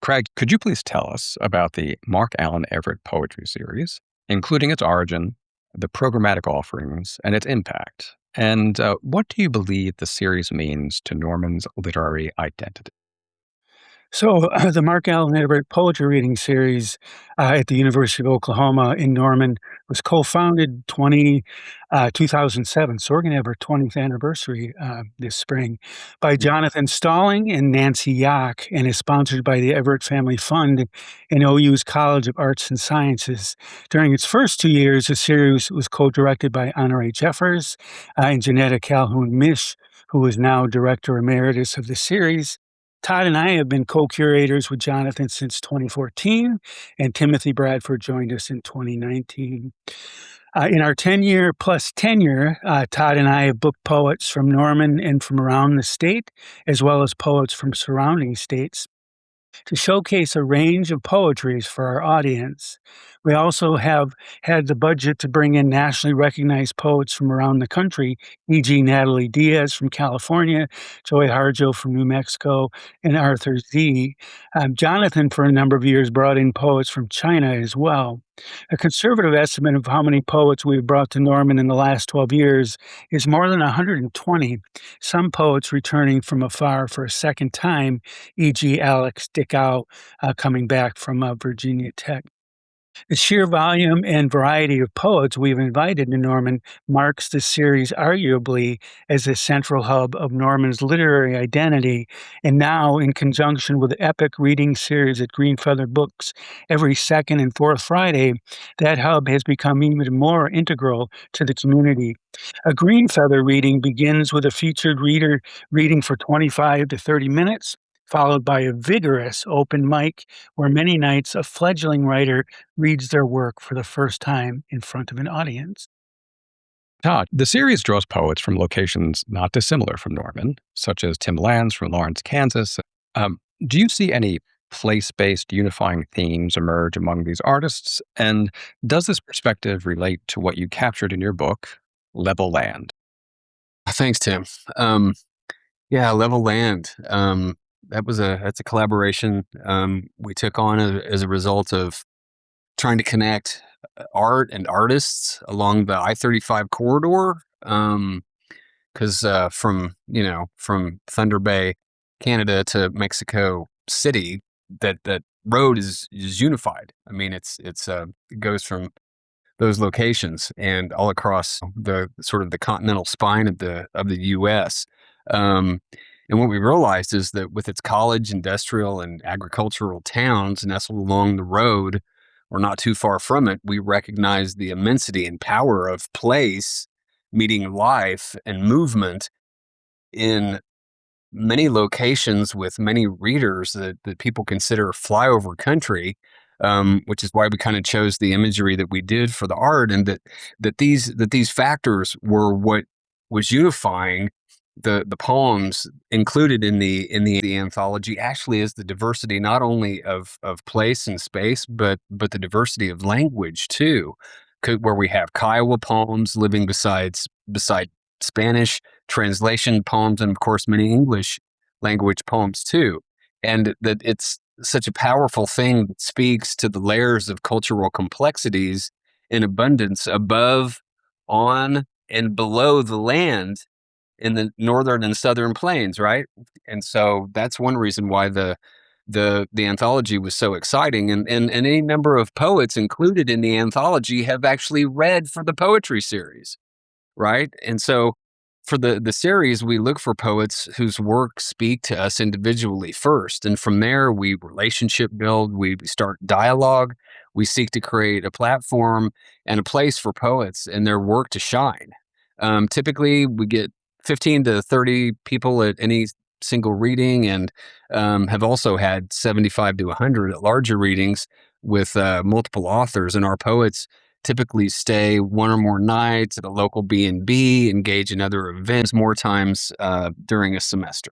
Crag, could you please tell us about the Mark Allen Everett Poetry Series, including its origin, the programmatic offerings, and its impact? And what do you believe the series means to Norman's literary identity? So, the Mark Allen Edward Poetry Reading Series at the University of Oklahoma in Norman was co-founded 2007. So we're going to have our 20th anniversary this spring by Jonathan Stalling and Nancy Yock, and is sponsored by the Everett Family Fund and OU's College of Arts and Sciences. During its first 2 years, the series was co-directed by Honore Jeffers and Janetta Calhoun-Mish, who is now Director Emeritus of the series. Todd and I have been co-curators with Jonathan since 2014, and Timothy Bradford joined us in 2019. In our 10-year plus tenure, Todd and I have booked poets from Norman and from around the state, as well as poets from surrounding states, to showcase a range of poetries for our audience. We also have had the budget to bring in nationally recognized poets from around the country, e.g. Natalie Diaz from California, Joy Harjo from New Mexico, and Arthur Z. Jonathan, for a number of years, brought in poets from China as well. A conservative estimate of how many poets we've brought to Norman in the last 12 years is more than 120, some poets returning from afar for a second time, e.g. Alex Dickow coming back from Virginia Tech. The sheer volume and variety of poets we've invited to Norman marks the series arguably as the central hub of Norman's literary identity, and now, in conjunction with the epic reading series at Green Feather Books every second and fourth Friday, that hub has become even more integral to the community. A Green Feather reading begins with a featured reader reading for 25 to 30 minutes, followed by a vigorous open mic where many nights a fledgling writer reads their work for the first time in front of an audience. Todd, the series draws poets from locations not dissimilar from Norman, such as Tim Lance from Lawrence, Kansas. Do you see any place-based unifying themes emerge among these artists? And does this perspective relate to what you captured in your book, Level Land? Thanks, Tim. Yeah, Level Land. That's a collaboration we took on as a result of trying to connect art and artists along the I-35 corridor. Because from Thunder Bay, Canada to Mexico City, that road is unified. I mean, it goes from those locations and all across the sort of the continental spine of the U.S. And what we realized is that with its college, industrial, and agricultural towns nestled along the road, or not too far from it, we recognized the immensity and power of place meeting life and movement in many locations with many readers that people consider flyover country, which is why we kind of chose the imagery that we did for the art, and that these factors were what was unifying the poems included in the anthology. Actually, is the diversity not only of place and space, but the diversity of language too, where we have Kiowa poems living beside Spanish translation poems, and of course many English language poems too. And that it's such a powerful thing that speaks to the layers of cultural complexities in abundance above, on, and below the land in the northern and southern plains, right? And so that's one reason why the anthology was so exciting, and any number of poets included in the anthology have actually read for the poetry series, right? And so for the series, we look for poets whose work speak to us individually first, and from there we relationship build, we start dialogue, we seek to create a platform and a place for poets and their work to shine. Typically, we get 15 to 30 people at any single reading, and have also had 75 to 100 at larger readings with multiple authors. And our poets typically stay one or more nights at a local B&B, engage in other events more times during a semester.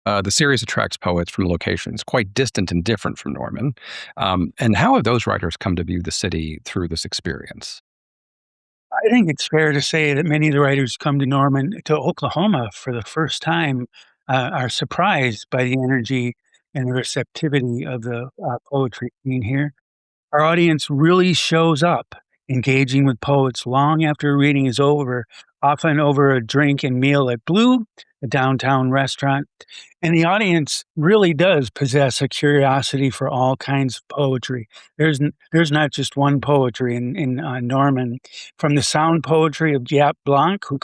The series attracts poets from locations quite distant and different from Norman. And how have those writers come to view the city through this experience? I think it's fair to say that many of the writers come to Oklahoma for the first time, are surprised by the energy and the receptivity of the poetry scene here. Our audience really shows up, engaging with poets long after a reading is over, often over a drink and meal at Blue, a downtown restaurant. And the audience really does possess a curiosity for all kinds of poetry. There's not just one poetry in Norman, from the sound poetry of Jaap Blanc, who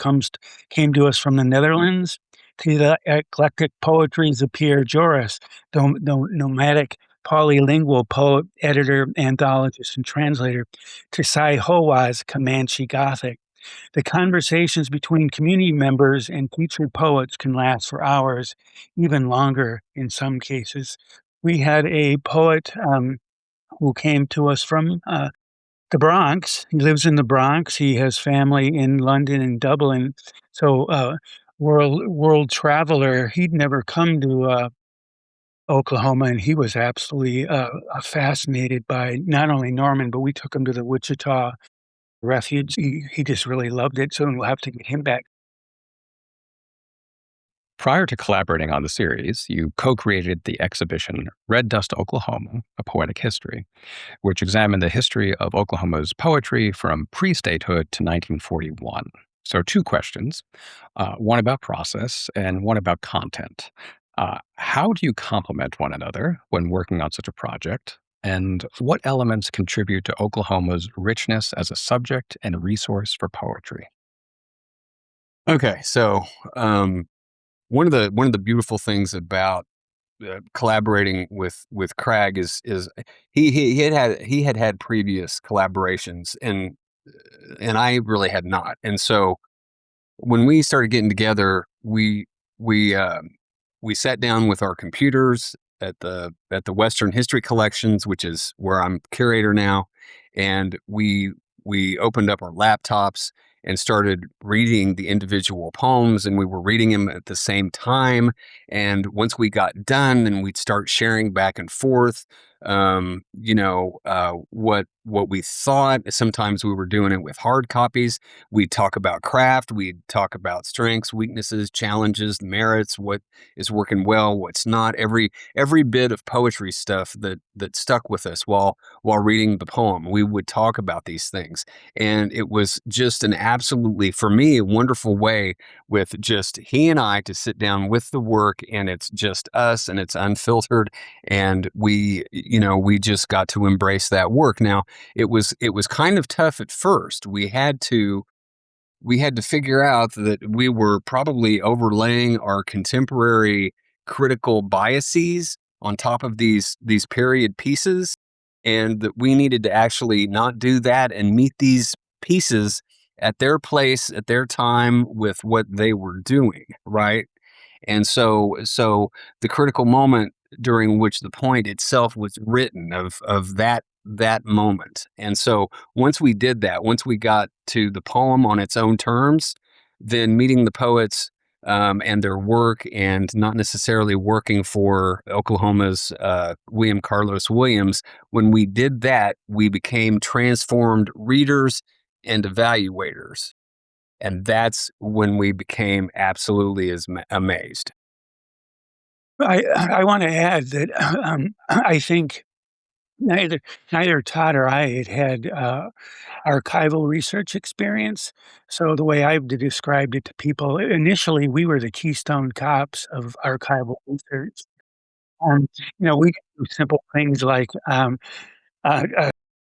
came to us from the Netherlands, to the eclectic poetries of Pierre Joris, the nomadic polylingual poet, editor, anthologist, and translator, to Sai Howa's Comanche Gothic. The conversations between community members and featured poets can last for hours, even longer in some cases. We had a poet who came to us from the Bronx. He lives in the Bronx. He has family in London and Dublin. So, world traveler. He'd never come to Oklahoma, and he was absolutely fascinated by not only Norman, but we took him to the Wichita Refuge. He just really loved it, so we'll have to get him back. Prior to collaborating on the series, you co-created the exhibition Red Dust, Oklahoma, A Poetic History, which examined the history of Oklahoma's poetry from pre-statehood to 1941. So 2 questions, one about process and one about content. How do you complement one another when working on such a project? And what elements contribute to Oklahoma's richness as a subject and resource for poetry? Okay, so one of the beautiful things about collaborating with Crag is he had previous collaborations, and I really had not. And so when we started getting together, we sat down with our computers at the Western History Collections, which is where I'm curator now, and we opened up our laptops and started reading the individual poems, and we were reading them at the same time. And once we got done, then we'd start sharing back and forth, what we thought. Sometimes we were doing it with hard copies. We'd talk about craft. We'd talk about strengths, weaknesses, challenges, merits, what is working well, what's not. Every bit of poetry stuff that stuck with us while reading the poem. We would talk about these things. And it was just an absolutely, for me, a wonderful way with just he and I to sit down with the work, and it's just us and it's unfiltered. And we just got to embrace that work. Now, it was kind of tough at first. We had to figure out that we were probably overlaying our contemporary critical biases on top of these period pieces, and that we needed to actually not do that and meet these pieces at their place, at their time, with what they were doing, right? And so the critical moment during which the point itself was written of that moment. And so once we did that, once we got to the poem on its own terms, then meeting the poets and their work, and not necessarily working for Oklahoma's William Carlos Williams, when we did that, we became transformed readers and evaluators. And that's when we became absolutely amazed. I want to add that I think neither Todd or I had archival research experience. So the way I've described it to people, initially we were the Keystone Cops of archival research. We do simple things like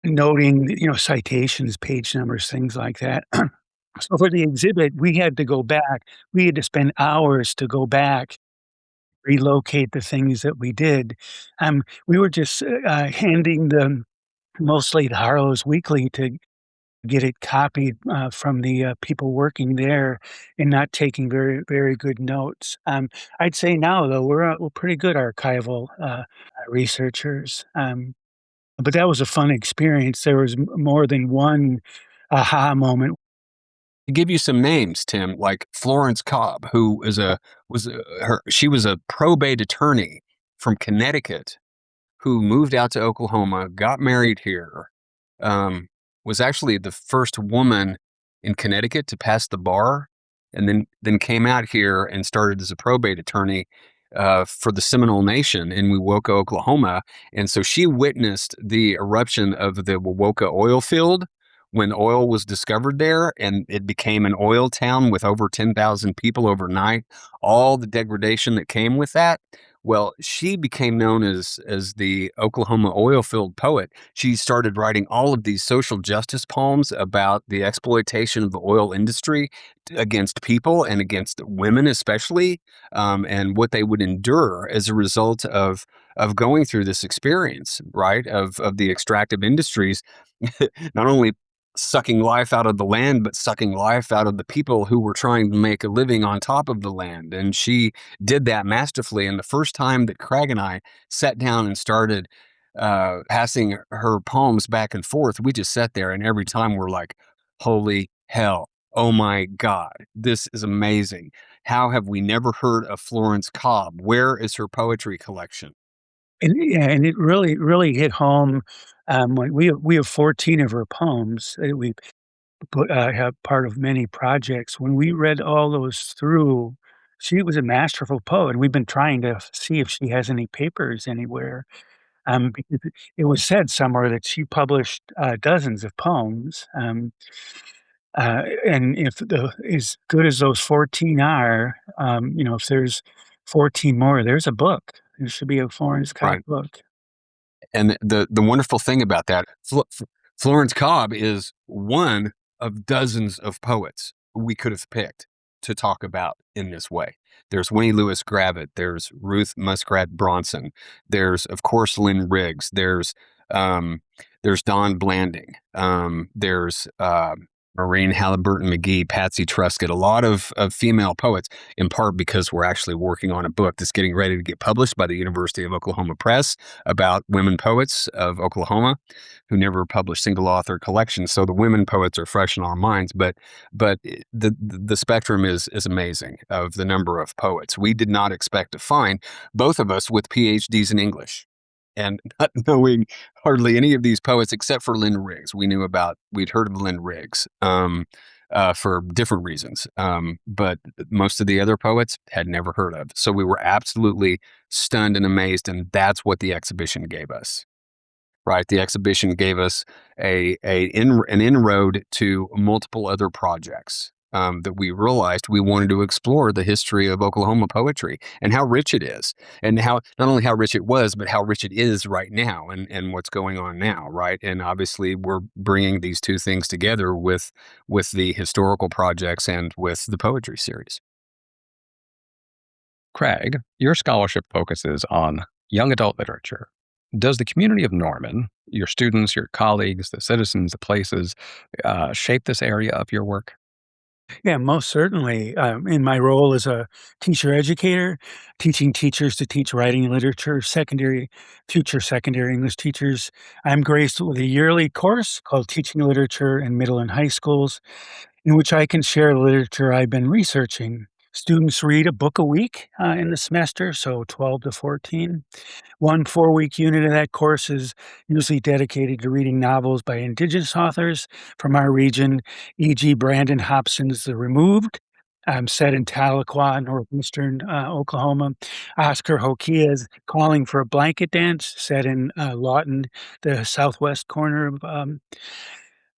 noting, citations, page numbers, things like that. So for the exhibit, we had to go back. We had to spend hours to go back, relocate the things that we did. We were just handing them mostly the Harlow's Weekly to get it copied from the people working there, and not taking very, very good notes. I'd say now, though, we're pretty good archival researchers. But that was a fun experience. There was more than one aha moment. To give you some names, Tim, like Florence Cobb, who she was a probate attorney from Connecticut who moved out to Oklahoma, got married here, was actually the first woman in Connecticut to pass the bar, and then came out here and started as a probate attorney for the Seminole Nation in Wewoka, Oklahoma. And so she witnessed the eruption of the Wewoka oil field when oil was discovered there and it became an oil town with over 10,000 people overnight, all the degradation that came with that. Well, she became known as the Oklahoma oil field poet. She started writing all of these social justice poems about the exploitation of the oil industry against people and against women, especially, and what they would endure as a result of going through this experience, right? Of the extractive industries, not only sucking life out of the land, but sucking life out of the people who were trying to make a living on top of the land. And she did that masterfully. And the first time that Crag and I sat down and started passing her poems back and forth, we just sat there, and every time we're like, holy hell. Oh my God, this is amazing. How have we never heard of Florence Cobb? Where is her poetry collection? And yeah, and it really hit home, when we have 14 of her poems that we have part of many projects. When we read all those through, she was a masterful poet. We've been trying to see if she has any papers anywhere, because it was said somewhere that she published, dozens of poems, and if the as good as those 14 are, if there's 14 more, there's a book. There should be a Florence Cobb Right. book. And the wonderful thing about that, Florence Cobb is one of dozens of poets we could have picked to talk about in this way. There's Winnie Lewis Gravitt, there's Ruth Muskrat Bronson, there's of course Lynn Riggs, um, there's Don Blanding, there's Maureen Halliburton McGee, Patsy Truscott, a lot of female poets, in part because we're actually working on a book that's getting ready to get published by the University of Oklahoma Press about women poets of Oklahoma who never published single author collections. So the women poets are fresh in our minds, but the spectrum is amazing of the number of poets. We did not expect to find both of us with PhDs in English. And not knowing hardly any of these poets except for Lynn Riggs. We'd heard of Lynn Riggs for different reasons. But most of the other poets had never heard of. So we were absolutely stunned and amazed. And that's what the exhibition gave us. Right. The exhibition gave us an inroad to multiple other projects that we realized we wanted to explore the history of Oklahoma poetry and how rich it is, and how not only how rich it was, but how rich it is right now, and what's going on now. Right. And obviously, we're bringing these two things together with the historical projects and with the poetry series. Craig, your scholarship focuses on young adult literature. Does the community of Norman, your students, your colleagues, the citizens, the places, shape this area of your work? Yeah, most certainly. In my role as a teacher educator, teaching teachers to teach writing and literature, future secondary English teachers, I'm graced with a yearly course called Teaching Literature in Middle and High Schools, in which I can share the literature I've been researching. Students read a book a week in the semester, so 12 to 14. One 4-week unit of that course is usually dedicated to reading novels by Indigenous authors from our region, e.g., Brandon Hobson's The Removed, set in Tahlequah, northeastern Oklahoma. Oscar Hokia's Calling for a Blanket Dance, set in Lawton, the southwest corner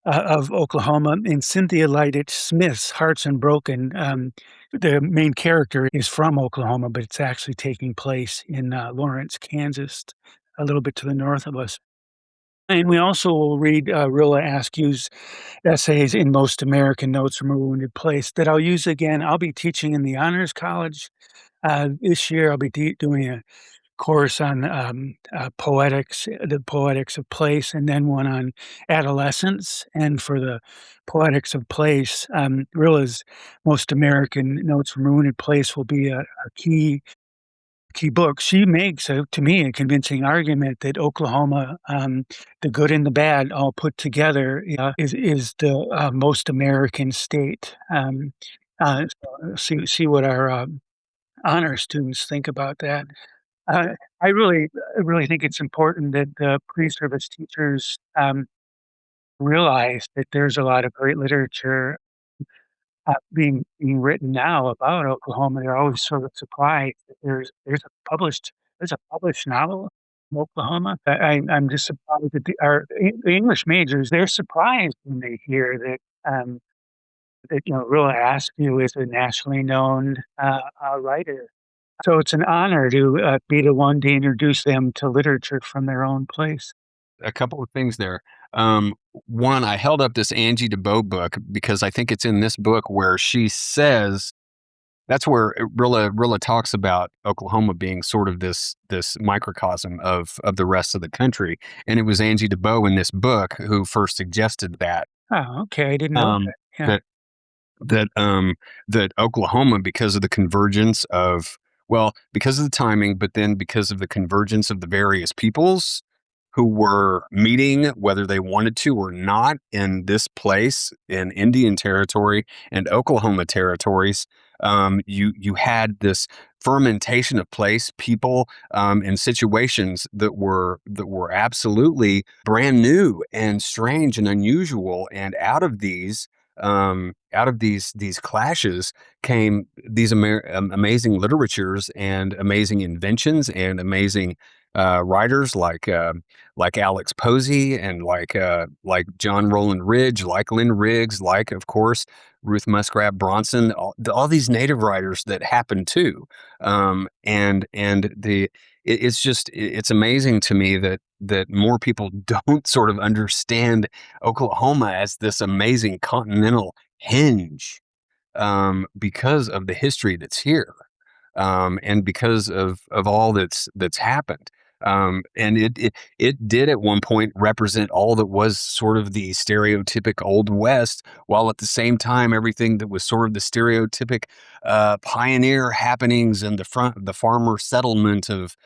of Oklahoma, and Cynthia Leitich Smith's Hearts Unbroken. The main character is from Oklahoma, but it's actually taking place in Lawrence, Kansas, a little bit to the north of us. And we also will read Rilla Askew's essays in Most American Notes from a Wounded Place that I'll use again. I'll be teaching in the Honors College this year. I'll be doing a course on poetics, the poetics of place, and then one on adolescence. And for the poetics of place, Rilla's Most American Notes from a Wounded Place will be a key book. She makes, to me, a convincing argument that Oklahoma, the good and the bad, all put together, is the most American state. See what our honor students think about that. Uh, I really think it's important that the pre-service teachers realize that there's a lot of great literature being written now about Oklahoma. They're always sort of surprised that there's a published novel Oklahoma. I'm just surprised that the English majors, they're surprised when they hear that Rilla Askew is a nationally known writer. So it's an honor to be the one to introduce them to literature from their own place. A couple of things there. One, I held up this Angie DeBow book because I think it's in this book where she says that's where Rilla talks about Oklahoma being sort of this microcosm of the rest of the country, and it was Angie DeBow in this book who first suggested that. Oh, okay. I didn't know Um, that. Yeah. that that Oklahoma, because of the convergence of, well, because of the timing, but then because of the convergence of the various peoples who were meeting, whether they wanted to or not, in this place in Indian territory and Oklahoma territories, you had this fermentation of place, people, and situations that were absolutely brand new and strange and unusual, and out of these clashes came these amazing literatures and amazing inventions and amazing writers like Alex Posey and like John Roland Ridge, like Lynn Riggs, like of course Ruth Muskrat Bronson, all these native writers that happened too, it's amazing to me that more people don't sort of understand Oklahoma as this amazing continental hinge, because of the history that's here, and because of all that's happened. And it did at one point represent all that was sort of the stereotypic Old West, while at the same time everything that was sort of the stereotypic pioneer happenings and the farmer settlement of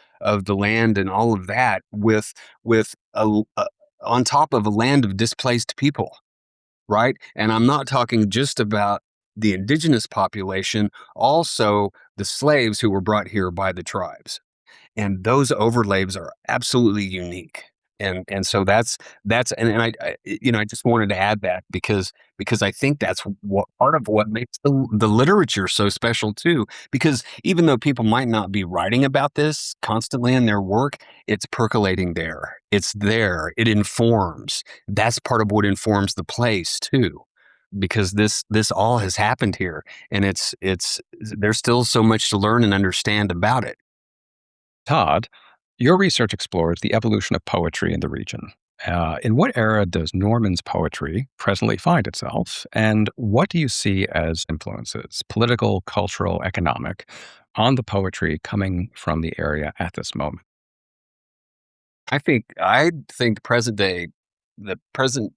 the land and all of that, with on top of a land of displaced people, right? And I'm not talking just about the indigenous population, also the slaves who were brought here by the tribes, and those overlays are absolutely unique. And so I just wanted to add that because I think that's what part of what makes the literature so special too, because even though people might not be writing about this constantly in their work, it's percolating there, it's there, it informs. That's part of what informs the place too, because this all has happened here, and it's there's still so much to learn and understand about it. Todd, your research explores the evolution of poetry in the region. In what era does Norman's poetry presently find itself, and what do you see as influences, political, cultural, economic, on the poetry coming from the area at this moment? I think the present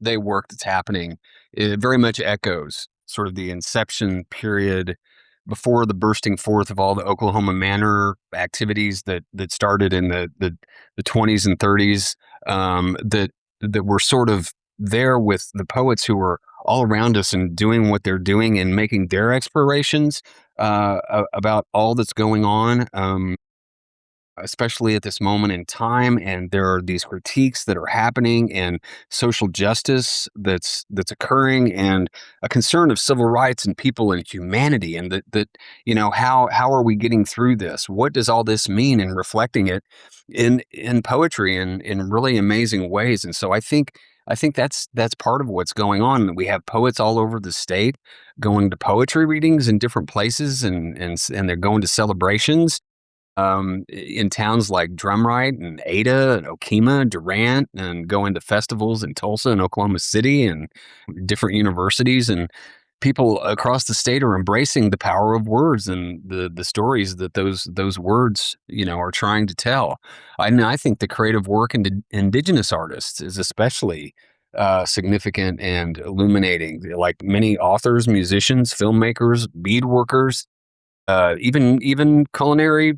day work that's happening, it very much echoes sort of the inception period before the bursting forth of all the Oklahoma Manor activities that started in the 20s and 30s, that were sort of there with the poets who were all around us and doing what they're doing and making their explorations about all that's going on. Especially at this moment in time, and there are these critiques that are happening, and social justice that's occurring, and a concern of civil rights and people and humanity, and that how are we getting through this, what does all this mean, and reflecting it in poetry in really amazing ways. And so I think that's part of what's going on. We have poets all over the state going to poetry readings in different places, and they're going to celebrations, in towns like Drumright and Ada and Okemah, Durant, and going to festivals in Tulsa and Oklahoma City and different universities. And people across the state are embracing the power of words and the stories that those words are trying to tell. I think the creative work in indigenous artists is especially significant and illuminating. Like many authors, musicians, filmmakers, beadworkers, even culinary,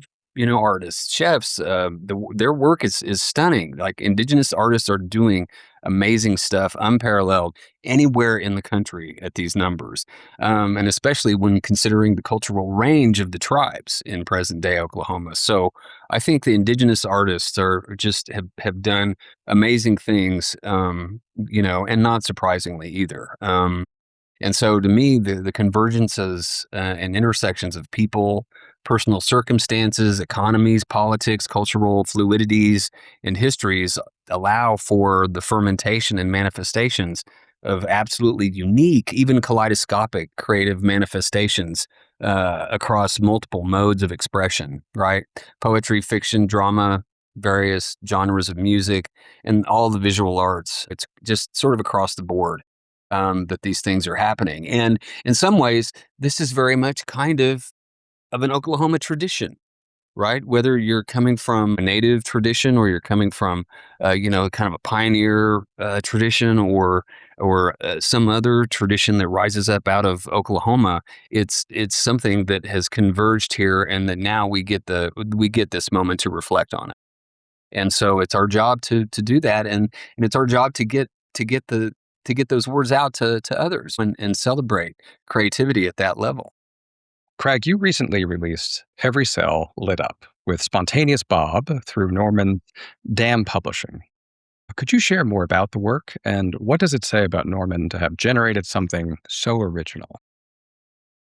artists, chefs, their work is stunning. Like indigenous artists are doing amazing stuff, unparalleled anywhere in the country at these numbers, and especially when considering the cultural range of the tribes in present day Oklahoma. So I think the indigenous artists are just have done amazing things, and not surprisingly either. And so to me, the convergences and intersections of people, personal circumstances, economies, politics, cultural fluidities, and histories allow for the fermentation and manifestations of absolutely unique, even kaleidoscopic creative manifestations across multiple modes of expression, right? Poetry, fiction, drama, various genres of music, and all the visual arts. It's just sort of across the board that these things are happening. And in some ways, this is very much kind of an Oklahoma tradition, right? Whether you're coming from a native tradition or you're coming from, kind of a pioneer tradition or some other tradition that rises up out of Oklahoma, it's something that has converged here, and that now we get this moment to reflect on it. And so it's our job to do that, and it's our job to get those words out to others and celebrate creativity at that level. Crag, you recently released Every Cell Lit Up with Spontaneous Bob through Norman Dam Publishing. Could you share more about the work, and what does it say about Norman to have generated something so original?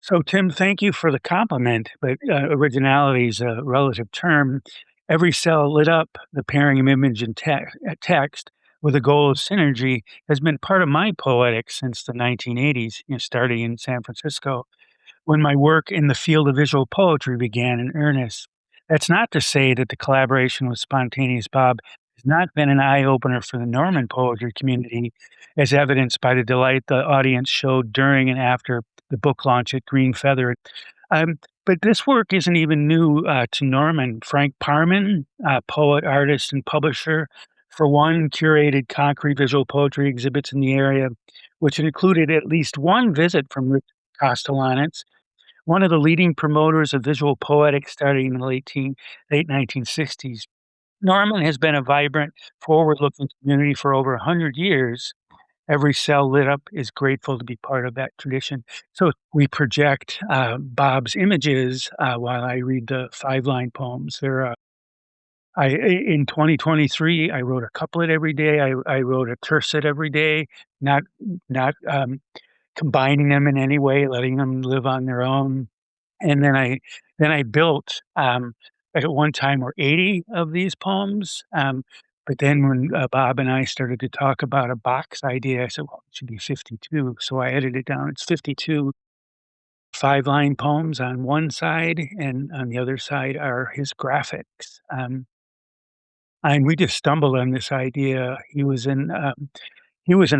So, Tim, thank you for the compliment, but originality is a relative term. Every cell lit up, the pairing of image and text with a goal of synergy has been part of my poetics since the 1980s, starting in San Francisco, when my work in the field of visual poetry began in earnest. That's not to say that the collaboration with Spontaneous Bob has not been an eye opener for the Norman poetry community, as evidenced by the delight the audience showed during and after the book launch at Green Feather. But this work isn't even new to Norman. Frank Parman, poet, artist, and publisher, for one, curated concrete visual poetry exhibits in the area, which included at least one visit from Rick Castellanets, one of the leading promoters of visual poetics starting in the late 1960s. Norman has been a vibrant, forward-looking community for over 100 years. Every cell lit up is grateful to be part of that tradition. So we project Bob's images while I read the 5-line poems. In 2023, I wrote a couplet every day. I wrote a tercet every day, not combining them in any way, letting them live on their own. And then I built, at one time were 80 of these poems, but then when, Bob and I started to talk about a box idea, I said, "Well, it should be 52." So I edited it down. It's 52 5-line poems on one side, and on the other side are his graphics. And we just stumbled on this idea. He was in a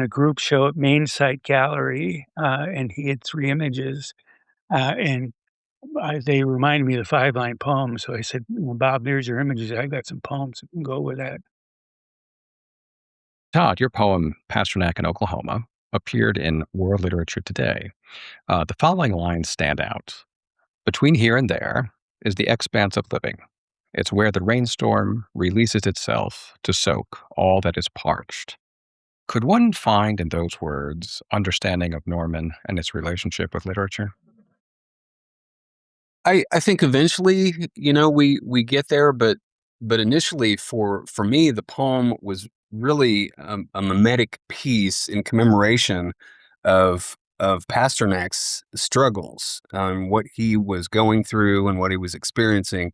group show at Main Site Gallery, and he had 3 images, and they reminded me of the 5-line poem, so I said, "Well, Bob, there's your images. I got some poems that can go with that." Todd, your poem, Pasternak in Oklahoma, appeared in World Literature Today. The following lines stand out. Between here and there is the expanse of living. It's where the rainstorm releases itself to soak all that is parched. Could one find in those words understanding of Norman and its relationship with literature? I think eventually, we get there, but initially for me, the poem was really a mimetic piece in commemoration of Pasternak's struggles, what he was going through and what he was experiencing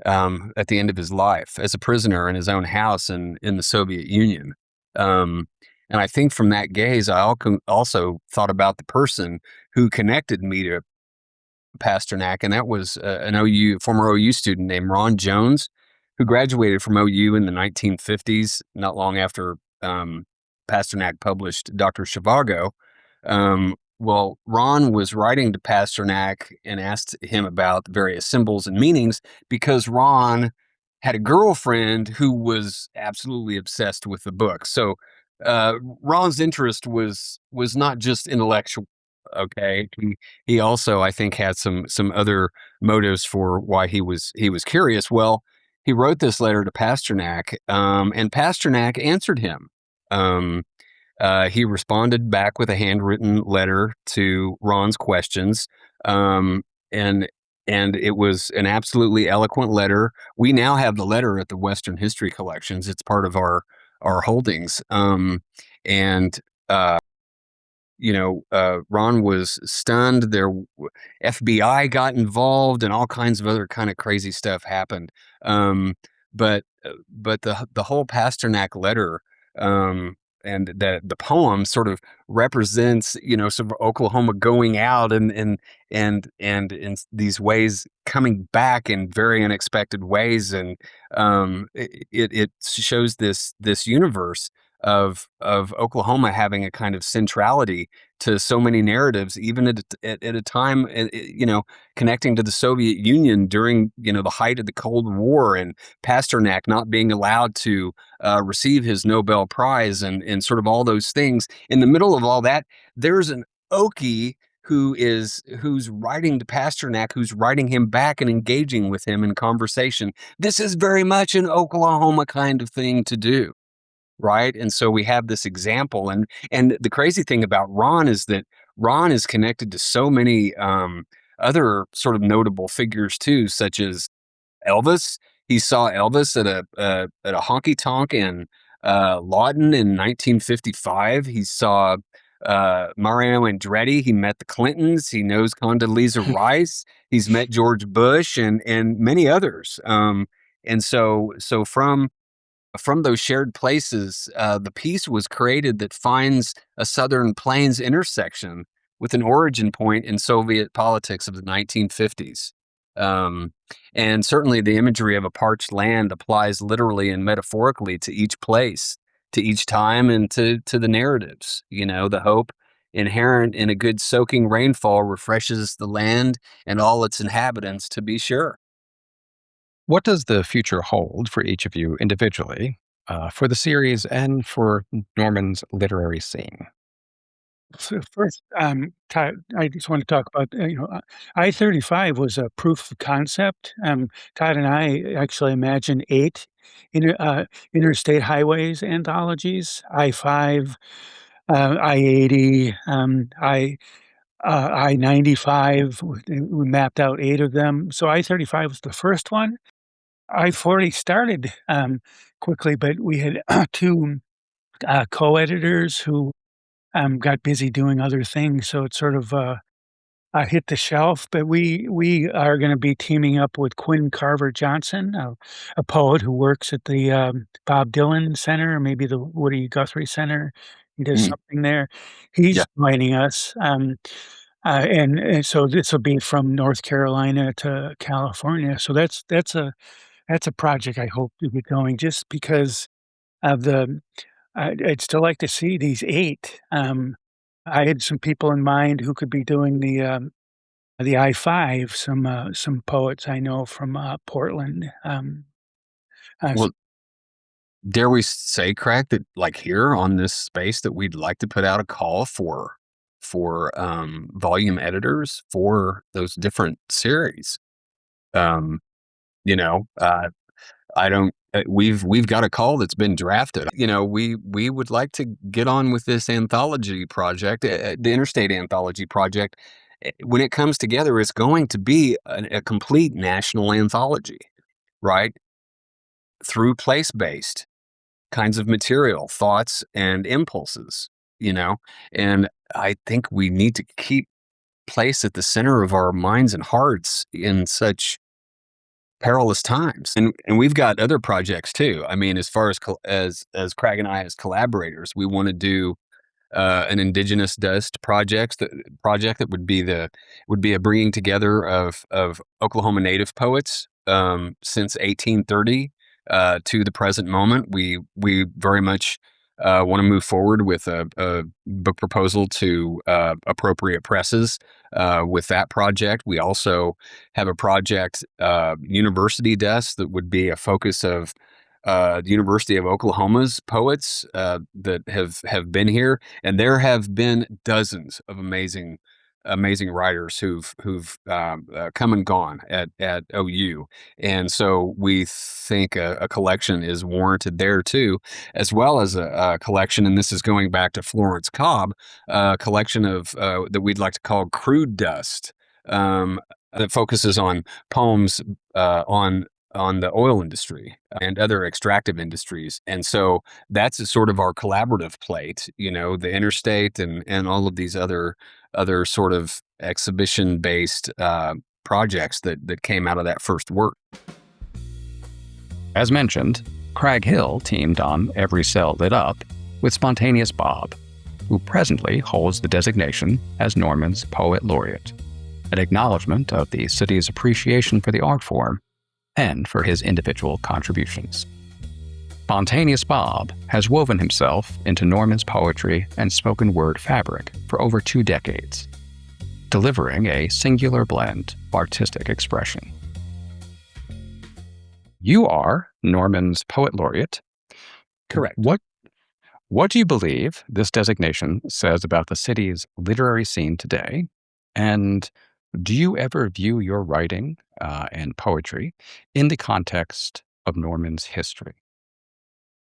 at the end of his life as a prisoner in his own house in the Soviet Union. And I think from that gaze, I also thought about the person who connected me to Pasternak, and that was an former OU student named Ron Jones, who graduated from OU in the 1950s, not long after Pasternak published Dr. Zhivago. Well, Ron was writing to Pasternak and asked him about various symbols and meanings because Ron had a girlfriend who was absolutely obsessed with the book. So Ron's interest was not just intellectual. Okay, he also, I think, had some other motives for why he was curious. Well, he wrote this letter to Pasternak, and Pasternak answered him. He responded back with a handwritten letter to Ron's questions, and it was an absolutely eloquent letter. We now have the letter at the Western History Collections. It's part of our holdings, and Ron was stunned. FBI got involved, and all kinds of other kind of crazy stuff happened. But the whole Pasternak letter, and the poem sort of represents, sort of Oklahoma going out and in these ways coming back in very unexpected ways, and it shows this universe of Oklahoma having a kind of centrality to so many narratives, even at a time, connecting to the Soviet Union during, the height of the Cold War, and Pasternak not being allowed to receive his Nobel Prize, and sort of all those things. In the middle of all that, there's an Okie who's writing to Pasternak, who's writing him back and engaging with him in conversation. This is very much an Oklahoma kind of thing to do. Right. And so we have this example. And the crazy thing about Ron is that Ron is connected to so many other sort of notable figures too, such as Elvis. He saw Elvis at a honky tonk in Lawton in 1955. He saw Mario Andretti. He met the Clintons. He knows Condoleezza Rice. He's met George Bush and many others. And so from those shared places, the piece was created that finds a Southern Plains intersection with an origin point in Soviet politics of the 1950s. And certainly the imagery of a parched land applies literally and metaphorically to each place, to each time, and to the narratives. The hope inherent in a good soaking rainfall refreshes the land and all its inhabitants, to be sure. What does the future hold for each of you individually, for the series, and for Norman's literary scene? So first, Todd, I just want to talk about, I-35 was a proof of concept. Todd and I actually imagined 8 interstate highways anthologies: I-5, I-80, I-95. We mapped out 8 of them. So I-35 was the first one. I-40 started quickly, but we had 2 co-editors who got busy doing other things, so it sort of hit the shelf. But we are going to be teaming up with Quinn Carver Johnson, a poet who works at the Bob Dylan Center, or maybe the Woody Guthrie Center. He does Mm. something there. He's Yeah. joining us, and so this will be from North Carolina to California. So that's a project I hope to get going, just because of the. I'd still like to see these 8. I had some people in mind who could be doing the I-5, some poets I know from Portland. Well, dare we say, Craig, that like here on this space that we'd like to put out a call for volume editors for those different series. Um, I don't. We've got a call that's been drafted. We would like to get on with this anthology project, the Interstate Anthology Project. When it comes together, it's going to be a complete national anthology, right? Through place-based kinds of material, thoughts, and impulses. And I think we need to keep place at the center of our minds and hearts in such perilous times. And we've got other projects too. I mean, as far as Craig and I as collaborators, we want to do an indigenous dust project that would be a bringing together of Oklahoma Native poets since 1830 to the present moment. We very much want to move forward with a book proposal to appropriate presses with that project. We also have a project, University Dust, that would be a focus of the University of Oklahoma's poets that have been here, and there have been dozens of amazing writers who've come and gone at OU, and so we think a collection is warranted there too, as well as a collection, and this is going back to Florence Cobb, a collection of that we'd like to call Crude Dust, that focuses on poems on on the oil industry and other extractive industries. And so that's a sort of our collaborative plate, the interstate and all of these other sort of exhibition based projects that came out of that first work. As mentioned, Crag Hill teamed on Every Cell Lit Up with Spontaneous Bob, who presently holds the designation as Norman's Poet Laureate, an acknowledgement of the city's appreciation for the art form and for his individual contributions. Spontaneous Bob has woven himself into Norman's poetry and spoken word fabric for over 2 decades, delivering a singular blend of artistic expression. You are Norman's Poet Laureate. Correct. What do you believe this designation says about the city's literary scene today? And do you ever view your writing and poetry in the context of Norman's history?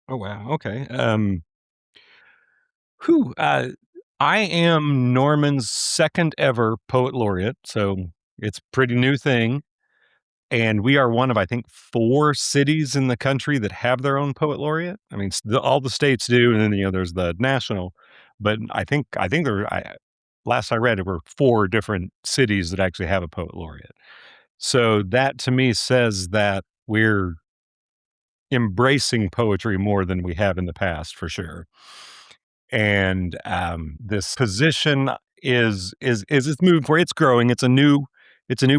Oh, wow. Okay. I am Norman's second ever poet laureate, so it's a pretty new thing. And we are one of, I think, 4 cities in the country that have their own poet laureate. I mean, all the states do, and then there's the national. But I think last I read, there were 4 different cities that actually have a poet laureate. So that to me says that we're embracing poetry more than we have in the past, for sure. And this position is it's moving forward. It's growing. It's a new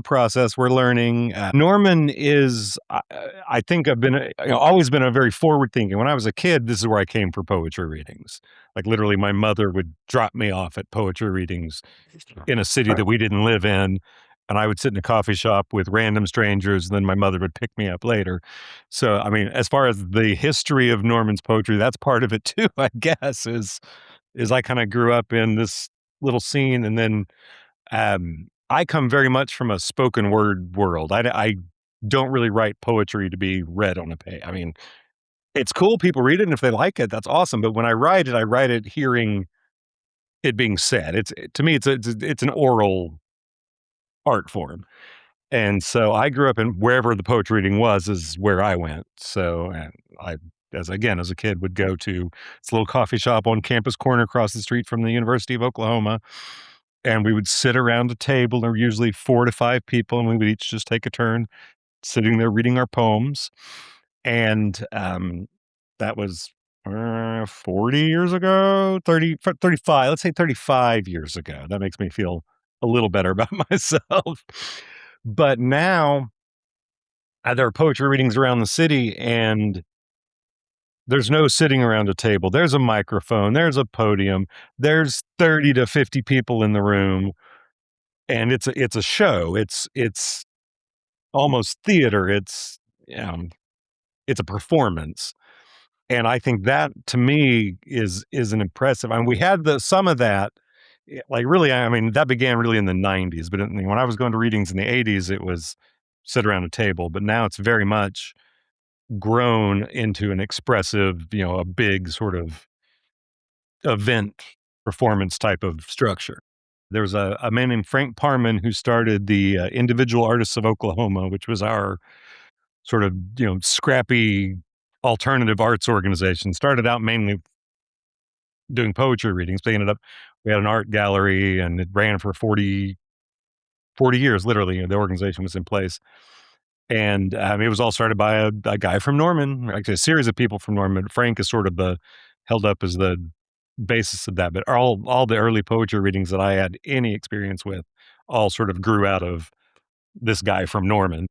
process. We're learning. Norman is, I think, I've been always been a very forward thinking. When I was a kid, this is where I came for poetry readings. Like literally, my mother would drop me off at poetry readings in a city that we didn't live in. And I would sit in a coffee shop with random strangers, and then my mother would pick me up later. So, I mean, as far as the history of Norman's poetry, that's part of it too, I guess, is I kind of grew up in this little scene. And then I come very much from a spoken word world. I don't really write poetry to be read on a page. I mean, it's cool. People read it, and if they like it, that's awesome. But when I write it hearing it being said. To me, it's an oral art form. And so I grew up in wherever the poetry reading was is where I went. So, and I, as a kid, would go to this little coffee shop on Campus Corner across the street from the University of Oklahoma. And we would sit around a table. There were usually 4 to 5 people, and we would each just take a turn sitting there reading our poems. And that was 40 years ago, 35, let's say 35 years ago. That makes me feel a little better about myself. But now there are poetry readings around the city, and there's no sitting around a table. There's a microphone, there's a podium, there's 30 to 50 people in the room, and it's a show. It's almost theater. It's a performance. And I think that to me is an impressive. I mean, we had some of that. Like really, I mean, that began really in the 90s, but when I was going to readings in the 80s, it was sit around a table. But now it's very much grown into an expressive, a big sort of event performance type of structure. There was a man named Frank Parman who started the Individual Artists of Oklahoma, which was our sort of, scrappy alternative arts organization. Started out mainly doing poetry readings, but we had an art gallery, and it ran for 40 years, literally. The organization was in place. And it was all started by a guy from Norman, actually a series of people from Norman. Frank is sort of held up as the basis of that. But all the early poetry readings that I had any experience with all sort of grew out of this guy from Norman.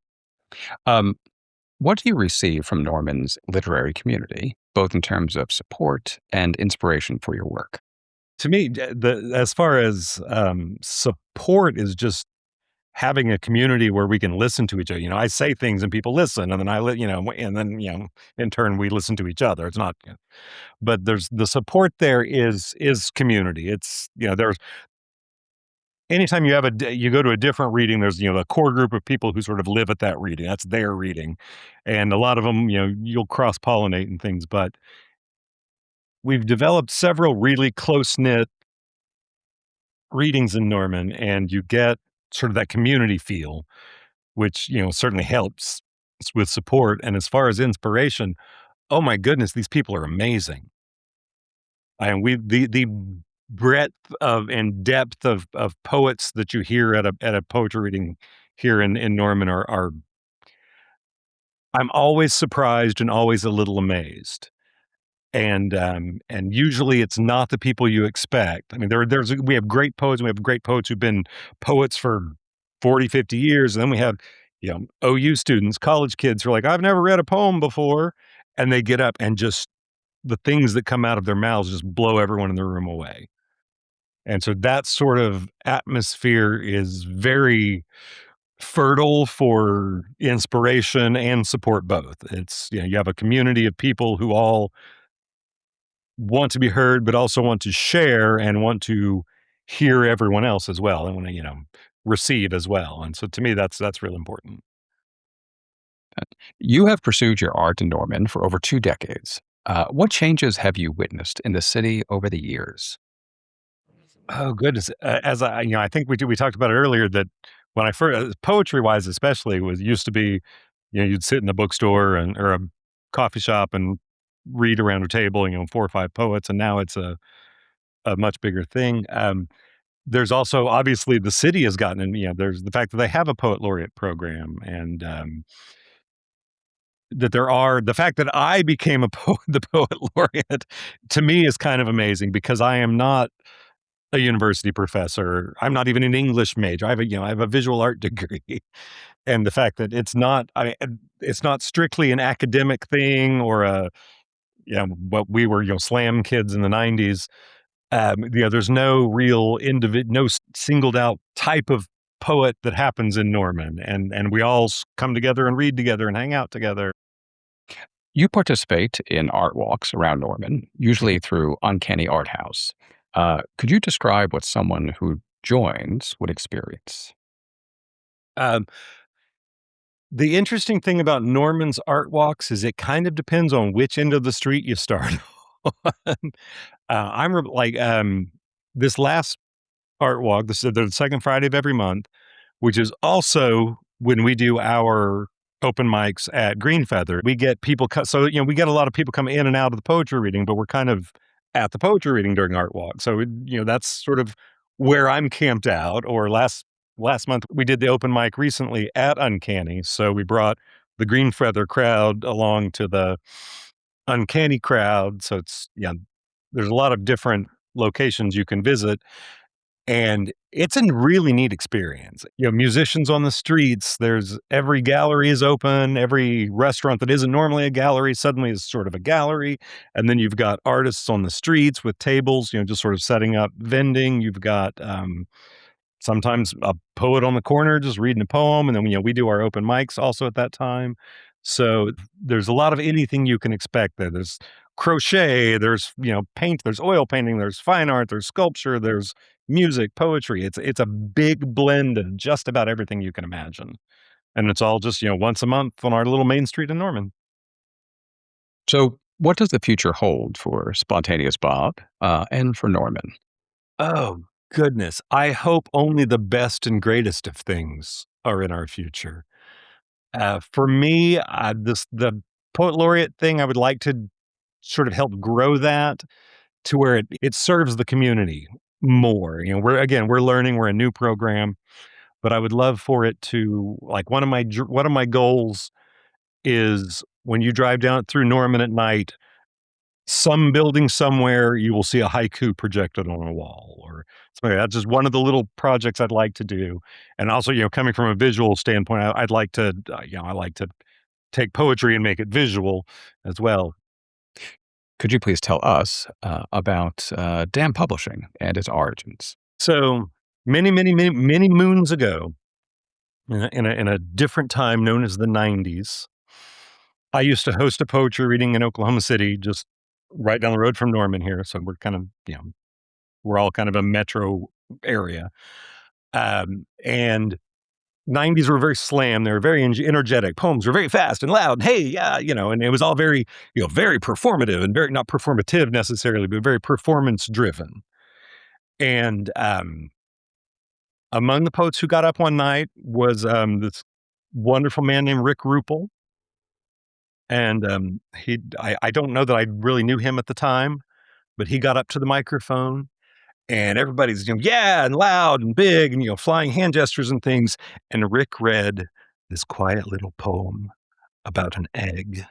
What do you receive from Norman's literary community, both in terms of support and inspiration for your work? To me, as far as support is just having a community where we can listen to each other. I say things and people listen, and then and then in turn we listen to each other. It's not, but there's the support there is community. It's there's anytime you go to a different reading, there's a core group of people who sort of live at that reading. That's their reading, and a lot of them you'll cross pollinate and things, but we've developed several really close knit readings in Norman, and you get sort of that community feel, which certainly helps with support. And as far as inspiration, oh my goodness, these people are amazing. And the breadth of and depth of poets that you hear at a poetry reading here in Norman are I'm always surprised and always a little amazed. And usually it's not the people you expect. I mean, we have great poets, and we have great poets who've been poets for 40, 50 years, and then we have, OU students, college kids who are like, "I've never read a poem before," and they get up and just the things that come out of their mouths just blow everyone in the room away. And so that sort of atmosphere is very fertile for inspiration and support both. It's, you have a community of people who all want to be heard, but also want to share and want to hear everyone else as well and want to, receive as well. And so to me, that's really important. You have pursued your art in Norman for over 2 decades. What changes have you witnessed in the city over the years? Oh goodness. As I think we talked about it earlier that when I first, poetry wise, especially was used to be, you'd sit in a bookstore or a coffee shop and read around a table, 4 or 5 poets. And now it's a much bigger thing. There's also obviously the city has gotten, and there's the fact that they have a poet laureate program, and that the fact that I became the poet laureate to me is kind of amazing because I am not a university professor. I'm not even an English major. I have a visual art degree, and the fact that it's not strictly an academic thing or what we were, slam kids in the '90s. There's no real singled out type of poet that happens in Norman, and we all come together and read together and hang out together. You participate in art walks around Norman, usually through Uncanny Art House. Could you describe what someone who joins would experience? Um, the interesting thing about Norman's art walks is it kind of depends on which end of the street you start on. This last art walk. This is the second Friday of every month, which is also when we do our open mics at Green Feather. We get people so we get a lot of people come in and out of the poetry reading, but we're kind of at the poetry reading during art walk. So that's sort of where I'm camped out. Or last month we did the open mic recently at Uncanny, so we brought the Green Feather crowd along to the Uncanny crowd. So it's there's a lot of different locations you can visit. And it's a really neat experience. Musicians on the streets, there's every gallery is open, every restaurant that isn't normally a gallery suddenly is sort of a gallery. And then you've got artists on the streets with tables, just sort of setting up vending. You've got sometimes a poet on the corner just reading a poem. And then, we do our open mics also at that time. So there's a lot of anything you can expect there. There's crochet, there's, paint, there's oil painting, there's fine art, there's sculpture, there's music, poetry. It's a big blend of just about everything you can imagine. And it's all just, once a month on our little main street in Norman. So, what does the future hold for Spontaneous Bob and for Norman? Oh, goodness. I hope only the best and greatest of things are in our future. For me, the poet laureate thing, I would like to sort of help grow that to where it serves the community more. We're learning, we're a new program, but I would love for it to, like, one of my goals is when you drive down through Norman at night, some building somewhere you will see a haiku projected on a wall or something. That's just one of the little projects I'd like to do. And also, coming from a visual standpoint, I'd like to, I like to take poetry and make it visual as well. Could you please tell us about Dam Publishing and its origins? So many, many, many, many moons ago, in a different time known as the '90s, I used to host a poetry reading in Oklahoma City, just right down the road from Norman here. So we're kind of, we're all kind of a metro area. And '90s were very slam. They were very energetic. Poems were very fast and loud. Hey, yeah, and it was all very, very performative and very not performative necessarily, but very performance driven. And among the poets who got up one night was this wonderful man named Rick Rupel. And I don't know that I really knew him at the time, but he got up to the microphone and everybody's, yeah, and loud and big and, flying hand gestures and things. And Rick read this quiet little poem about an egg,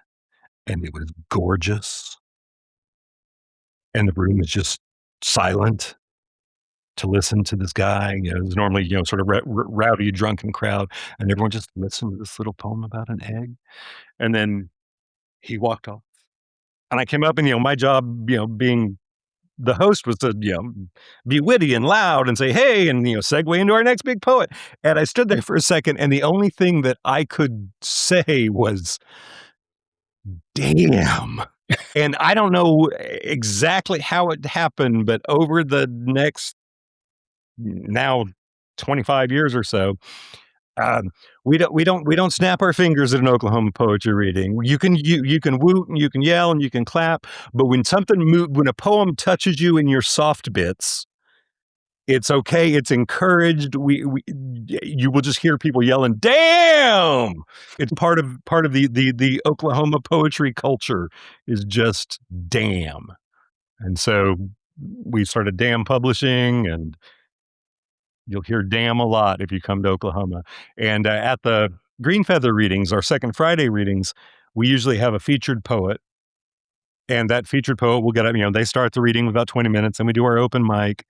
and it was gorgeous. And the room was just silent to listen to this guy. It was normally, sort of rowdy, drunken crowd. And everyone just listened to this little poem about an egg. And then he walked off. And I came up and, my job, being the host was to, be witty and loud and say, hey, and, segue into our next big poet. And I stood there for a second, and the only thing that I could say was, damn. And I don't know exactly how it happened, but over the next now 25 years or so, we don't snap our fingers at an Oklahoma poetry reading. You can woot and you can yell and you can clap, but when when a poem touches you in your soft bits, it's okay. It's encouraged. You will just hear people yelling, "Damn!" It's part of the Oklahoma poetry culture is just damn, and so we started Damn Publishing, and you'll hear damn a lot if you come to Oklahoma. And at the Green Feather readings, our second Friday readings, we usually have a featured poet. And that featured poet will get up, they start the reading with about 20 minutes, and we do our open mic.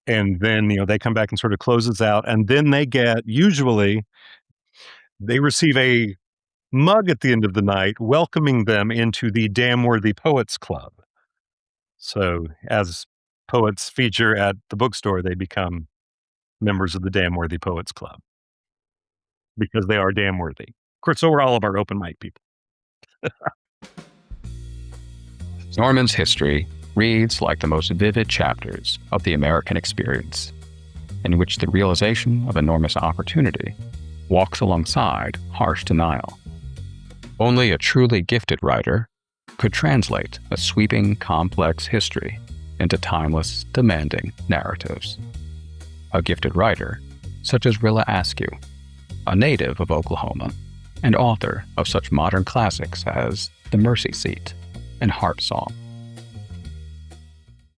And then, they come back and sort of close us out. And then usually, they receive a mug at the end of the night, welcoming them into the Damn Worthy Poets Club. So as poets feature at the bookstore, they become members of the Damn Worthy Poets Club because they are damn worthy. Of course, so are all of our open mic people. Norman's history reads like the most vivid chapters of the American experience, in which the realization of enormous opportunity walks alongside harsh denial. Only a truly gifted writer could translate a sweeping, complex history into timeless, demanding narratives. A gifted writer, such as Rilla Askew, a native of Oklahoma, and author of such modern classics as The Mercy Seat and Heart Song.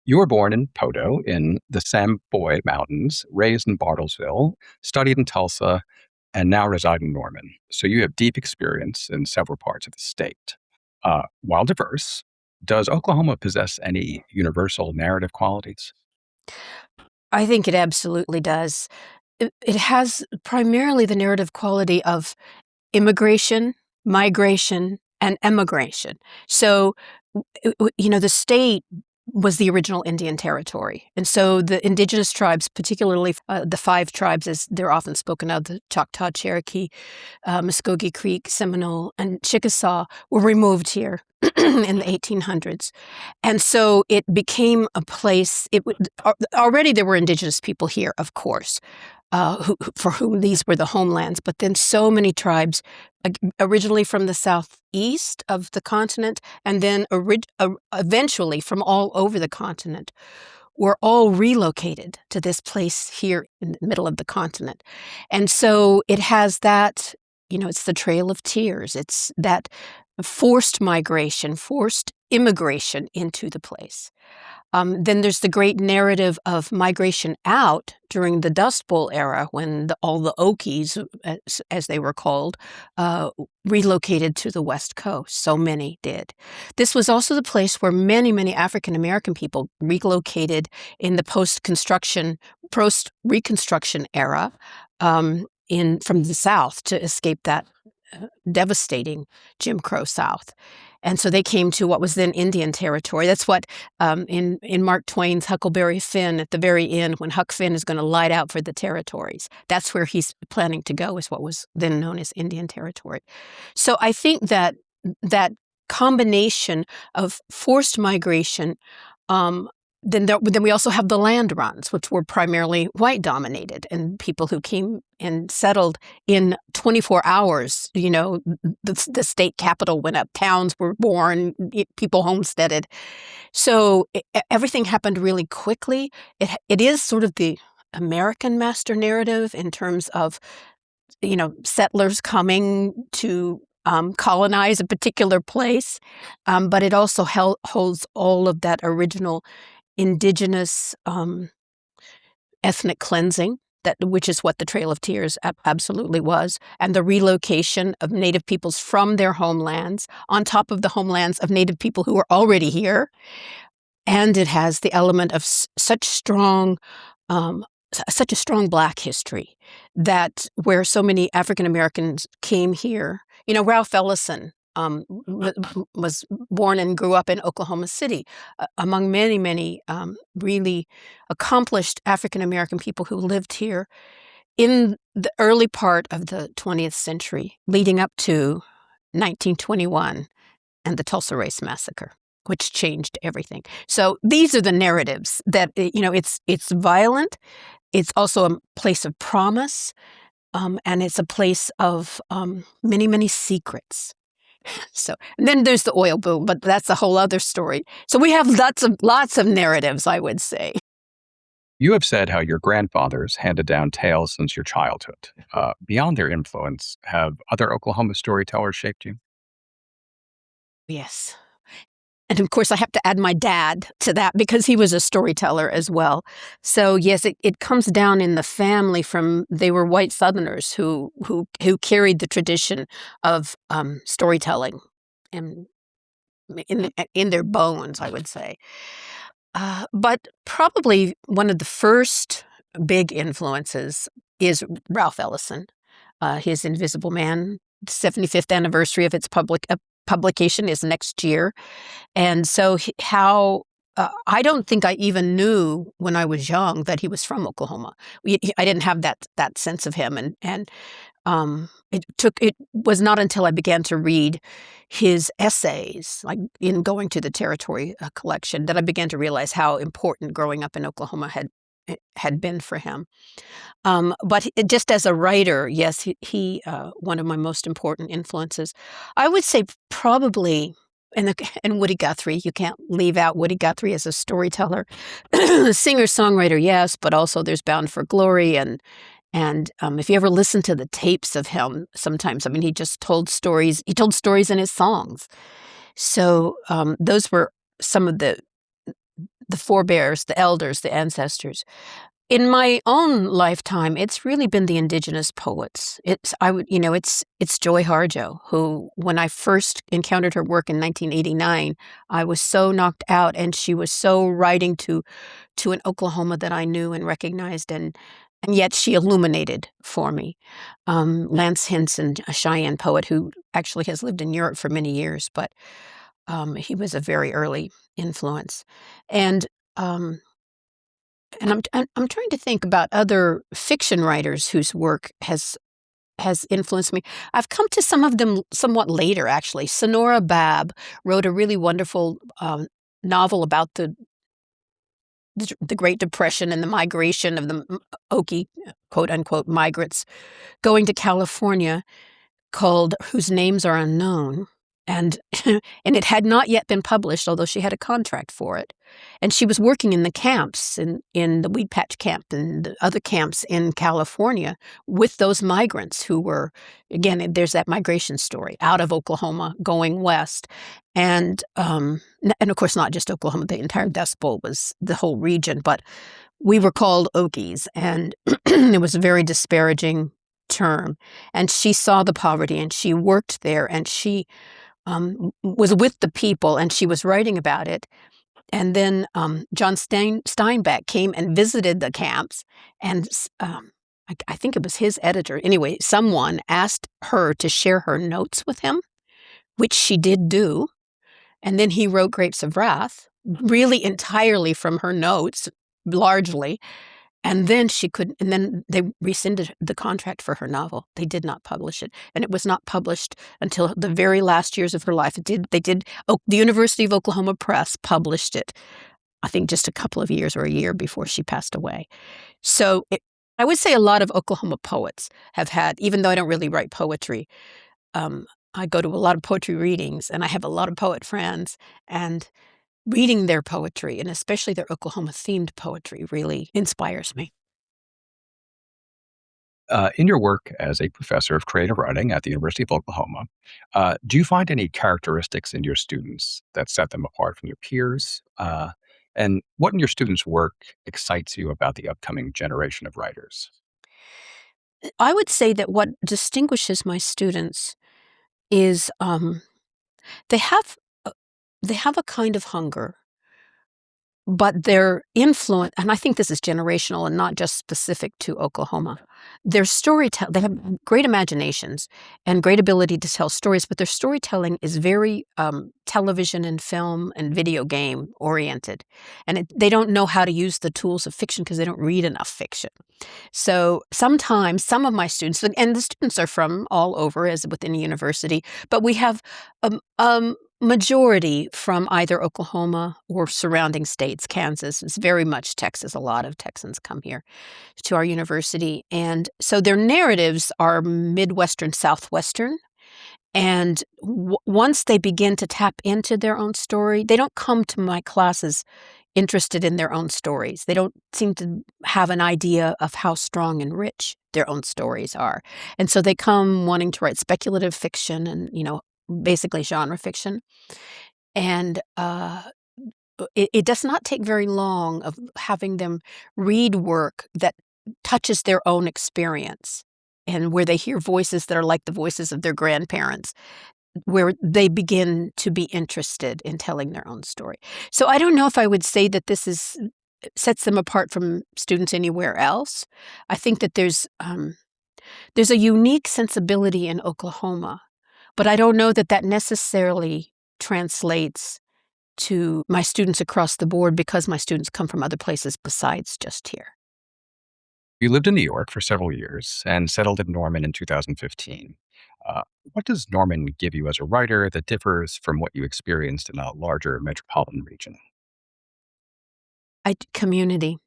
You were born in Poteau in the Samboy Mountains, raised in Bartlesville, studied in Tulsa, and now reside in Norman. So you have deep experience in several parts of the state. While diverse, does Oklahoma possess any universal narrative qualities? I think it absolutely does. It has primarily the narrative quality of immigration, migration, and emigration. So, the state was the original Indian territory. And so the indigenous tribes, particularly the 5 tribes as they're often spoken of, the Choctaw, Cherokee, Muskogee Creek, Seminole, and Chickasaw, were removed here in the 1800s. And so it became a place, already there were indigenous people here, of course, for whom these were the homelands, but then so many tribes, originally from the southeast of the continent, and then eventually from all over the continent, were all relocated to this place here in the middle of the continent. And so it has that, it's the Trail of Tears. It's that forced migration, forced immigration into the place. Then there's the great narrative of migration out during the Dust Bowl era when all the Okies, as they were called, relocated to the West Coast. So many did. This was also the place where many, many African American people relocated in the post-Reconstruction era from the South to escape that devastating Jim Crow South. And so they came to what was then Indian territory. That's what in Mark Twain's Huckleberry Finn, at the very end, when Huck Finn is going to light out for the territories, that's where he's planning to go, is what was then known as Indian territory. So I think that combination of forced migration, then we also have the land runs, which were primarily white-dominated, and people who came and settled in 24 hours. The state capital went up, towns were born, people homesteaded. So everything happened really quickly. It is sort of the American master narrative in terms of, settlers coming to colonize a particular place, but it also holds all of that original indigenous ethnic cleansing, which is what the Trail of Tears absolutely was, and the relocation of Native peoples from their homelands on top of the homelands of Native people who were already here. And it has the element of such a strong Black history, that where so many African Americans came here. Ralph Ellison was born and grew up in Oklahoma City, among many, many really accomplished African American people who lived here in the early part of the 20th century, leading up to 1921 and the Tulsa Race Massacre, which changed everything. So these are the narratives that, it's violent. It's also a place of promise, and it's a place of many, many secrets. So, and then there's the oil boom, but that's a whole other story. So we have lots of narratives, I would say. You have said how your grandfathers handed down tales since your childhood. Beyond their influence, have other Oklahoma storytellers shaped you? Yes. And of course, I have to add my dad to that because he was a storyteller as well. So yes, it comes down in the family they were white Southerners who carried the tradition of storytelling in their bones, I would say. But probably one of the first big influences is Ralph Ellison, his Invisible Man. 75th anniversary of its publication is next year. And so I don't think I even knew when I was young that he was from Oklahoma. I didn't have that sense of him. And it was not until I began to read his essays, like in Going to the Territory collection, that I began to realize how important growing up in Oklahoma had been for him. But just as a writer, yes, he one of my most important influences. I would say probably, and Woody Guthrie. You can't leave out Woody Guthrie as a storyteller, singer-songwriter, yes, but also there's Bound for Glory, and if you ever listen to the tapes of him, sometimes, he just told stories. He told stories in his songs. So those were some of the forebears, the elders, the ancestors. In my own lifetime, it's really been the indigenous poets. It's Joy Harjo, who, when I first encountered her work in 1989, I was so knocked out, and she was so writing to an Oklahoma that I knew and recognized, and yet she illuminated for me. Lance Henson, a Cheyenne poet who actually has lived in Europe for many years, but he was a very early influence. And I'm trying to think about other fiction writers whose work has influenced me. I've come to some of them somewhat later, actually. Sonora Babb wrote a really wonderful novel about the Great Depression and the migration of the Okie, quote unquote, migrants going to California, called Whose Names Are Unknown. And it had not yet been published, although she had a contract for it. And she was working in the camps, in the Weed Patch Camp and the other camps in California with those migrants who were, again, there's that migration story out of Oklahoma going west. And of course, not just Oklahoma, the entire Dust Bowl was the whole region, but we were called Okies, and it was a very disparaging term. And she saw the poverty, and she worked there, and she was with the people, and she was writing about it. And then John Steinbeck came and visited the camps, and I think it was his editor. Anyway, someone asked her to share her notes with him, which she did do. And then he wrote Grapes of Wrath, really entirely from her notes, largely. And then they rescinded the contract for her novel. They did not publish it. And it was not published until the very last years of her life. The University of Oklahoma Press published it, I think just a couple of years or a year before she passed away. So I would say a lot of Oklahoma poets have had, even though I don't really write poetry, I go to a lot of poetry readings, and I have a lot of poet friends, and reading their poetry, and especially their Oklahoma-themed poetry, really inspires me. In your work as a professor of creative writing at the University of Oklahoma, do you find any characteristics in your students that set them apart from your peers? And what in your students' work excites you about the upcoming generation of writers? I would say that what distinguishes my students is they have they have a kind of hunger, but their influence, and I think this is generational and not just specific to Oklahoma. Their storytelling, they have great imaginations and great ability to tell stories, but their storytelling is very television and film and video game oriented. And they don't know how to use the tools of fiction because they don't read enough fiction. So sometimes some of my students, and the students are from all over as within a university, but we have majority from either Oklahoma or surrounding states. Kansas is very much Texas. A lot of Texans come here to our university. And so their narratives are Midwestern, Southwestern. And once they begin to tap into their own story, they don't come to my classes interested in their own stories. They don't seem to have an idea of how strong and rich their own stories are. And so they come wanting to write speculative fiction and, basically genre fiction. And it does not take very long of having them read work that touches their own experience and where they hear voices that are like the voices of their grandparents, where they begin to be interested in telling their own story. So I don't know if I would say that this sets them apart from students anywhere else. I think that there's a unique sensibility in Oklahoma, but I don't know that necessarily translates to my students across the board because my students come from other places besides just here. You lived in New York for several years and settled in Norman in 2015. Uh, what does Norman give you as a writer that differs from what you experienced in a larger metropolitan region? Community.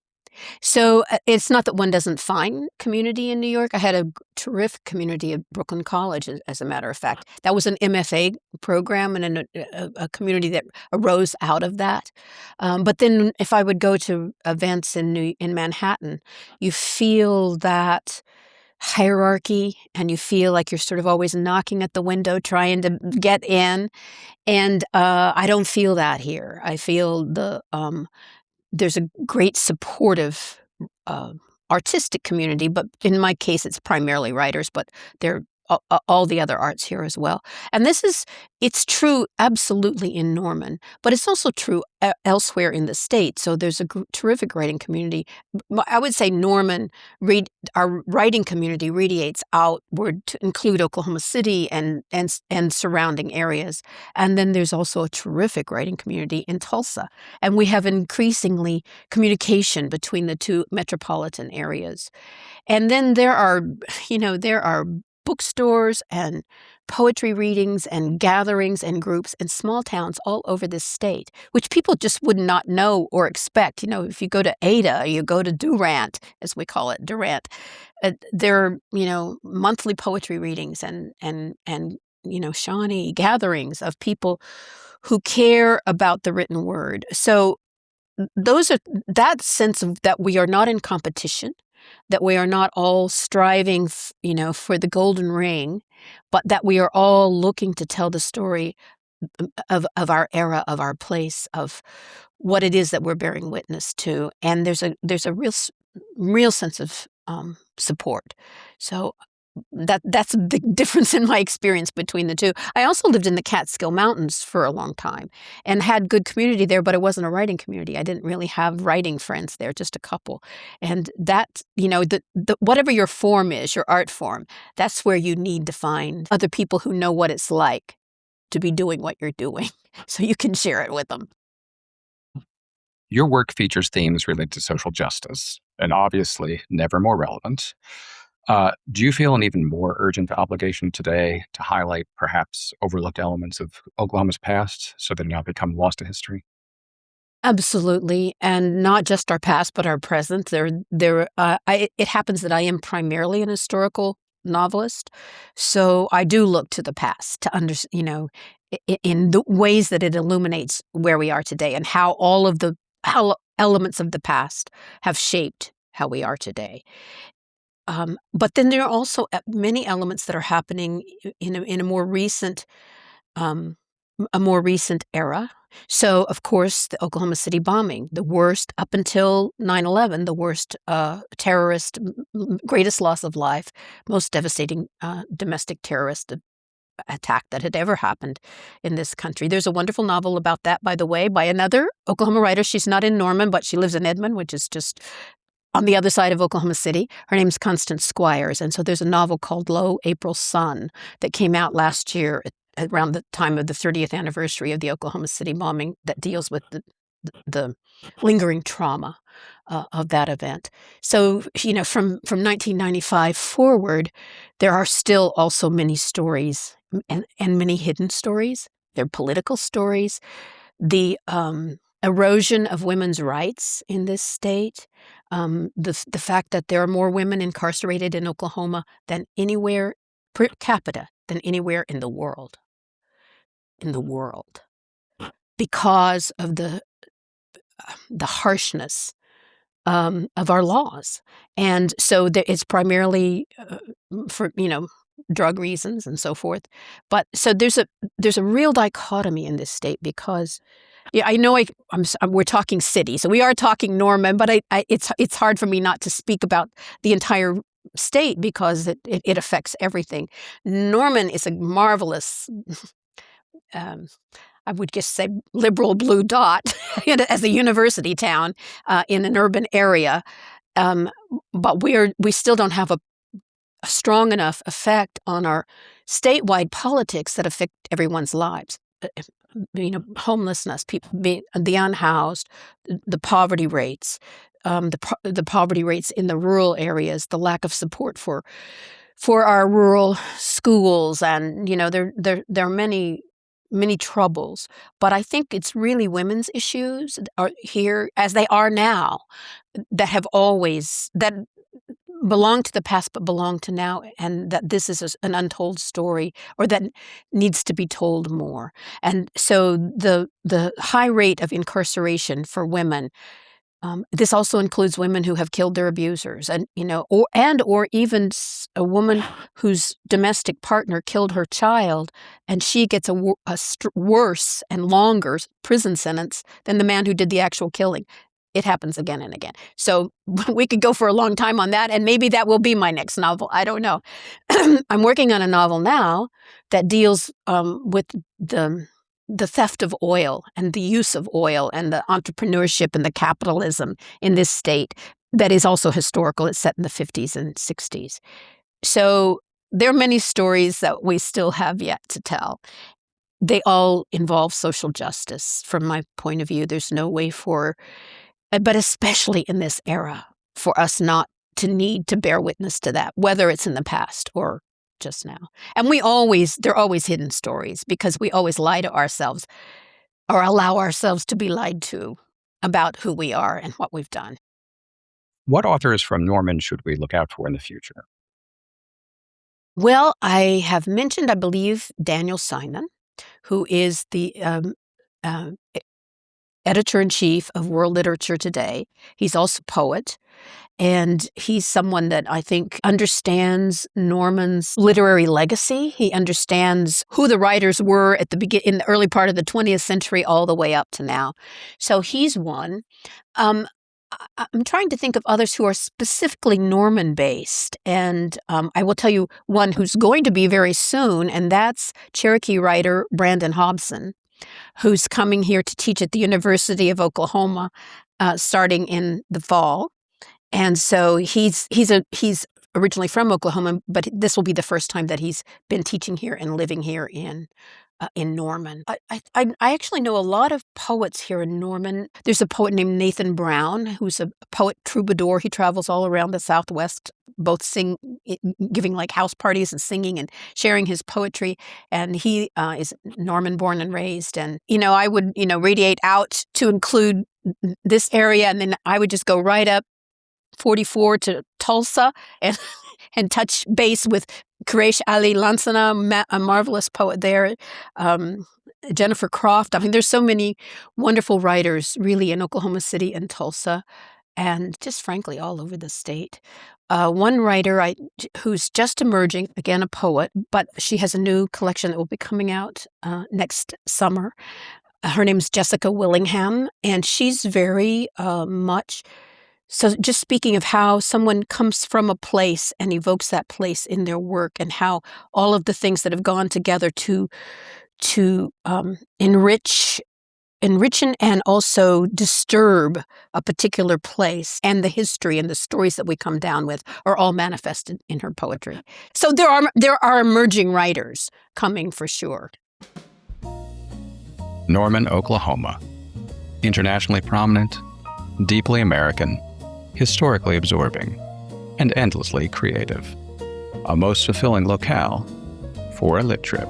So it's not that one doesn't find community in New York. I had a terrific community at Brooklyn College, as a matter of fact. That was an MFA program and a community that arose out of that. But then if I would go to events in Manhattan, you feel that hierarchy and you feel like you're sort of always knocking at the window trying to get in. And I don't feel that here. I feel there's a great supportive artistic community, but in my case, it's primarily writers, but there are all the other arts here as well. And it's true absolutely in Norman, but it's also true elsewhere in the state. So there's a terrific writing community. I would say Norman, our writing community radiates outward to include Oklahoma City and surrounding areas. And then there's also a terrific writing community in Tulsa. And we have increasingly communication between the two metropolitan areas. And then there are bookstores and poetry readings and gatherings and groups in small towns all over this state, which people just would not know or expect. If you go to Ada, you go to Durant, as we call it, Durant, there are, monthly poetry readings and Shawnee gatherings of people who care about the written word. So that sense of that we are not in competition, that we are not all striving, for the golden ring, but that we are all looking to tell the story of our era, of our place, of what it is that we're bearing witness to. And there's a real sense of support. So that's a big difference in my experience between the two. I also lived in the Catskill Mountains for a long time and had good community there, but it wasn't a writing community. I didn't really have writing friends there, just a couple. And that, whatever your form is, your art form, that's where you need to find other people who know what it's like to be doing what you're doing so you can share it with them. Your work features themes related to social justice, and obviously never more relevant. Do you feel an even more urgent obligation today to highlight perhaps overlooked elements of Oklahoma's past so they do not become lost to history? Absolutely, and not just our past, but our present. It happens that I am primarily an historical novelist, so I do look to the past to understand, in the ways that it illuminates where we are today and how all of the elements of the past have shaped how we are today. But then there are also many elements that are happening in a more recent era. So, of course, the Oklahoma City bombing, the worst up until 9/11, the worst terrorist, greatest loss of life, most devastating domestic terrorist attack that had ever happened in this country. There's a wonderful novel about that, by the way, by another Oklahoma writer. She's not in Norman, but she lives in Edmond, which is just on the other side of Oklahoma City. Her name's Constance Squires. And so there's a novel called Low April Sun that came out last year around the time of the 30th anniversary of the Oklahoma City bombing that deals with the lingering trauma of that event. So, from 1995 forward, there are still also many stories and many hidden stories. There are political stories. The erosion of women's rights in this state, the fact that there are more women incarcerated in Oklahoma than anywhere per capita than anywhere in the world. Because of the harshness of our laws. And so it's primarily for, drug reasons and so forth. But so there's a real dichotomy in this state because, I know we're talking city, so we are talking Norman, but it's hard for me not to speak about the entire state because it affects everything. Norman is a marvelous I would just say liberal blue dot as a university town in an urban area. But we still don't have a strong enough effect on our statewide politics that affect everyone's lives. Homelessness, people the unhoused, the poverty rates, the poverty rates in the rural areas, the lack of support for our rural schools, and there are many troubles. But I think it's really women's issues are here as they are now that belong to the past but belong to now, and that this is an untold story or that needs to be told more. And so the high rate of incarceration for women, this also includes women who have killed their abusers, and or even a woman whose domestic partner killed her child, and she gets a worse and longer prison sentence than the man who did the actual killing. It happens again and again. So we could go for a long time on that, and maybe that will be my next novel. I don't know. I'm working on a novel now that deals with the theft of oil and the use of oil and the entrepreneurship and the capitalism in this state that is also historical. It's set in the 50s and 60s. So there are many stories that we still have yet to tell. They all involve social justice. From my point of view, there's no way but especially in this era, for us not to need to bear witness to that, whether it's in the past or just now. And there are always hidden stories because we always lie to ourselves or allow ourselves to be lied to about who we are and what we've done. What authors from Norman should we look out for in the future? Well, I have mentioned, I believe, Daniel Simon, who is the editor-in-chief of World Literature Today. He's also a poet. And he's someone that I think understands Norman's literary legacy. He understands who the writers were in the early part of the 20th century all the way up to now. So he's one. I'm trying to think of others who are specifically Norman-based. And I will tell you one who's going to be very soon, and that's Cherokee writer Brandon Hobson, who's coming here to teach at the University of Oklahoma starting in the fall. And so he's originally from Oklahoma, but this will be the first time that he's been teaching here and living here in Norman. I actually know a lot of poets here in Norman. There's a poet named Nathan Brown, who's a poet troubadour. He travels all around the Southwest, both giving like house parties and singing and sharing his poetry. And he is Norman born and raised. And, I would, radiate out to include this area. And then I would just go right up 44 to Tulsa and touch base with Quraysh Ali Lansana, a marvelous poet there, Jennifer Croft. I mean, there's so many wonderful writers really in Oklahoma City and Tulsa. and just frankly all over the state. One writer who's just emerging, again a poet, but she has a new collection that will be coming out next summer. Her name's Jessica Willingham, and she's very much... So just speaking of how someone comes from a place and evokes that place in their work, and how all of the things that have gone together to enrich and also disturb a particular place, and the history and the stories that we come down with are all manifested in her poetry. So there are emerging writers coming for sure. Norman, Oklahoma. Internationally prominent, deeply American, historically absorbing, and endlessly creative. A most fulfilling locale for a lit trip.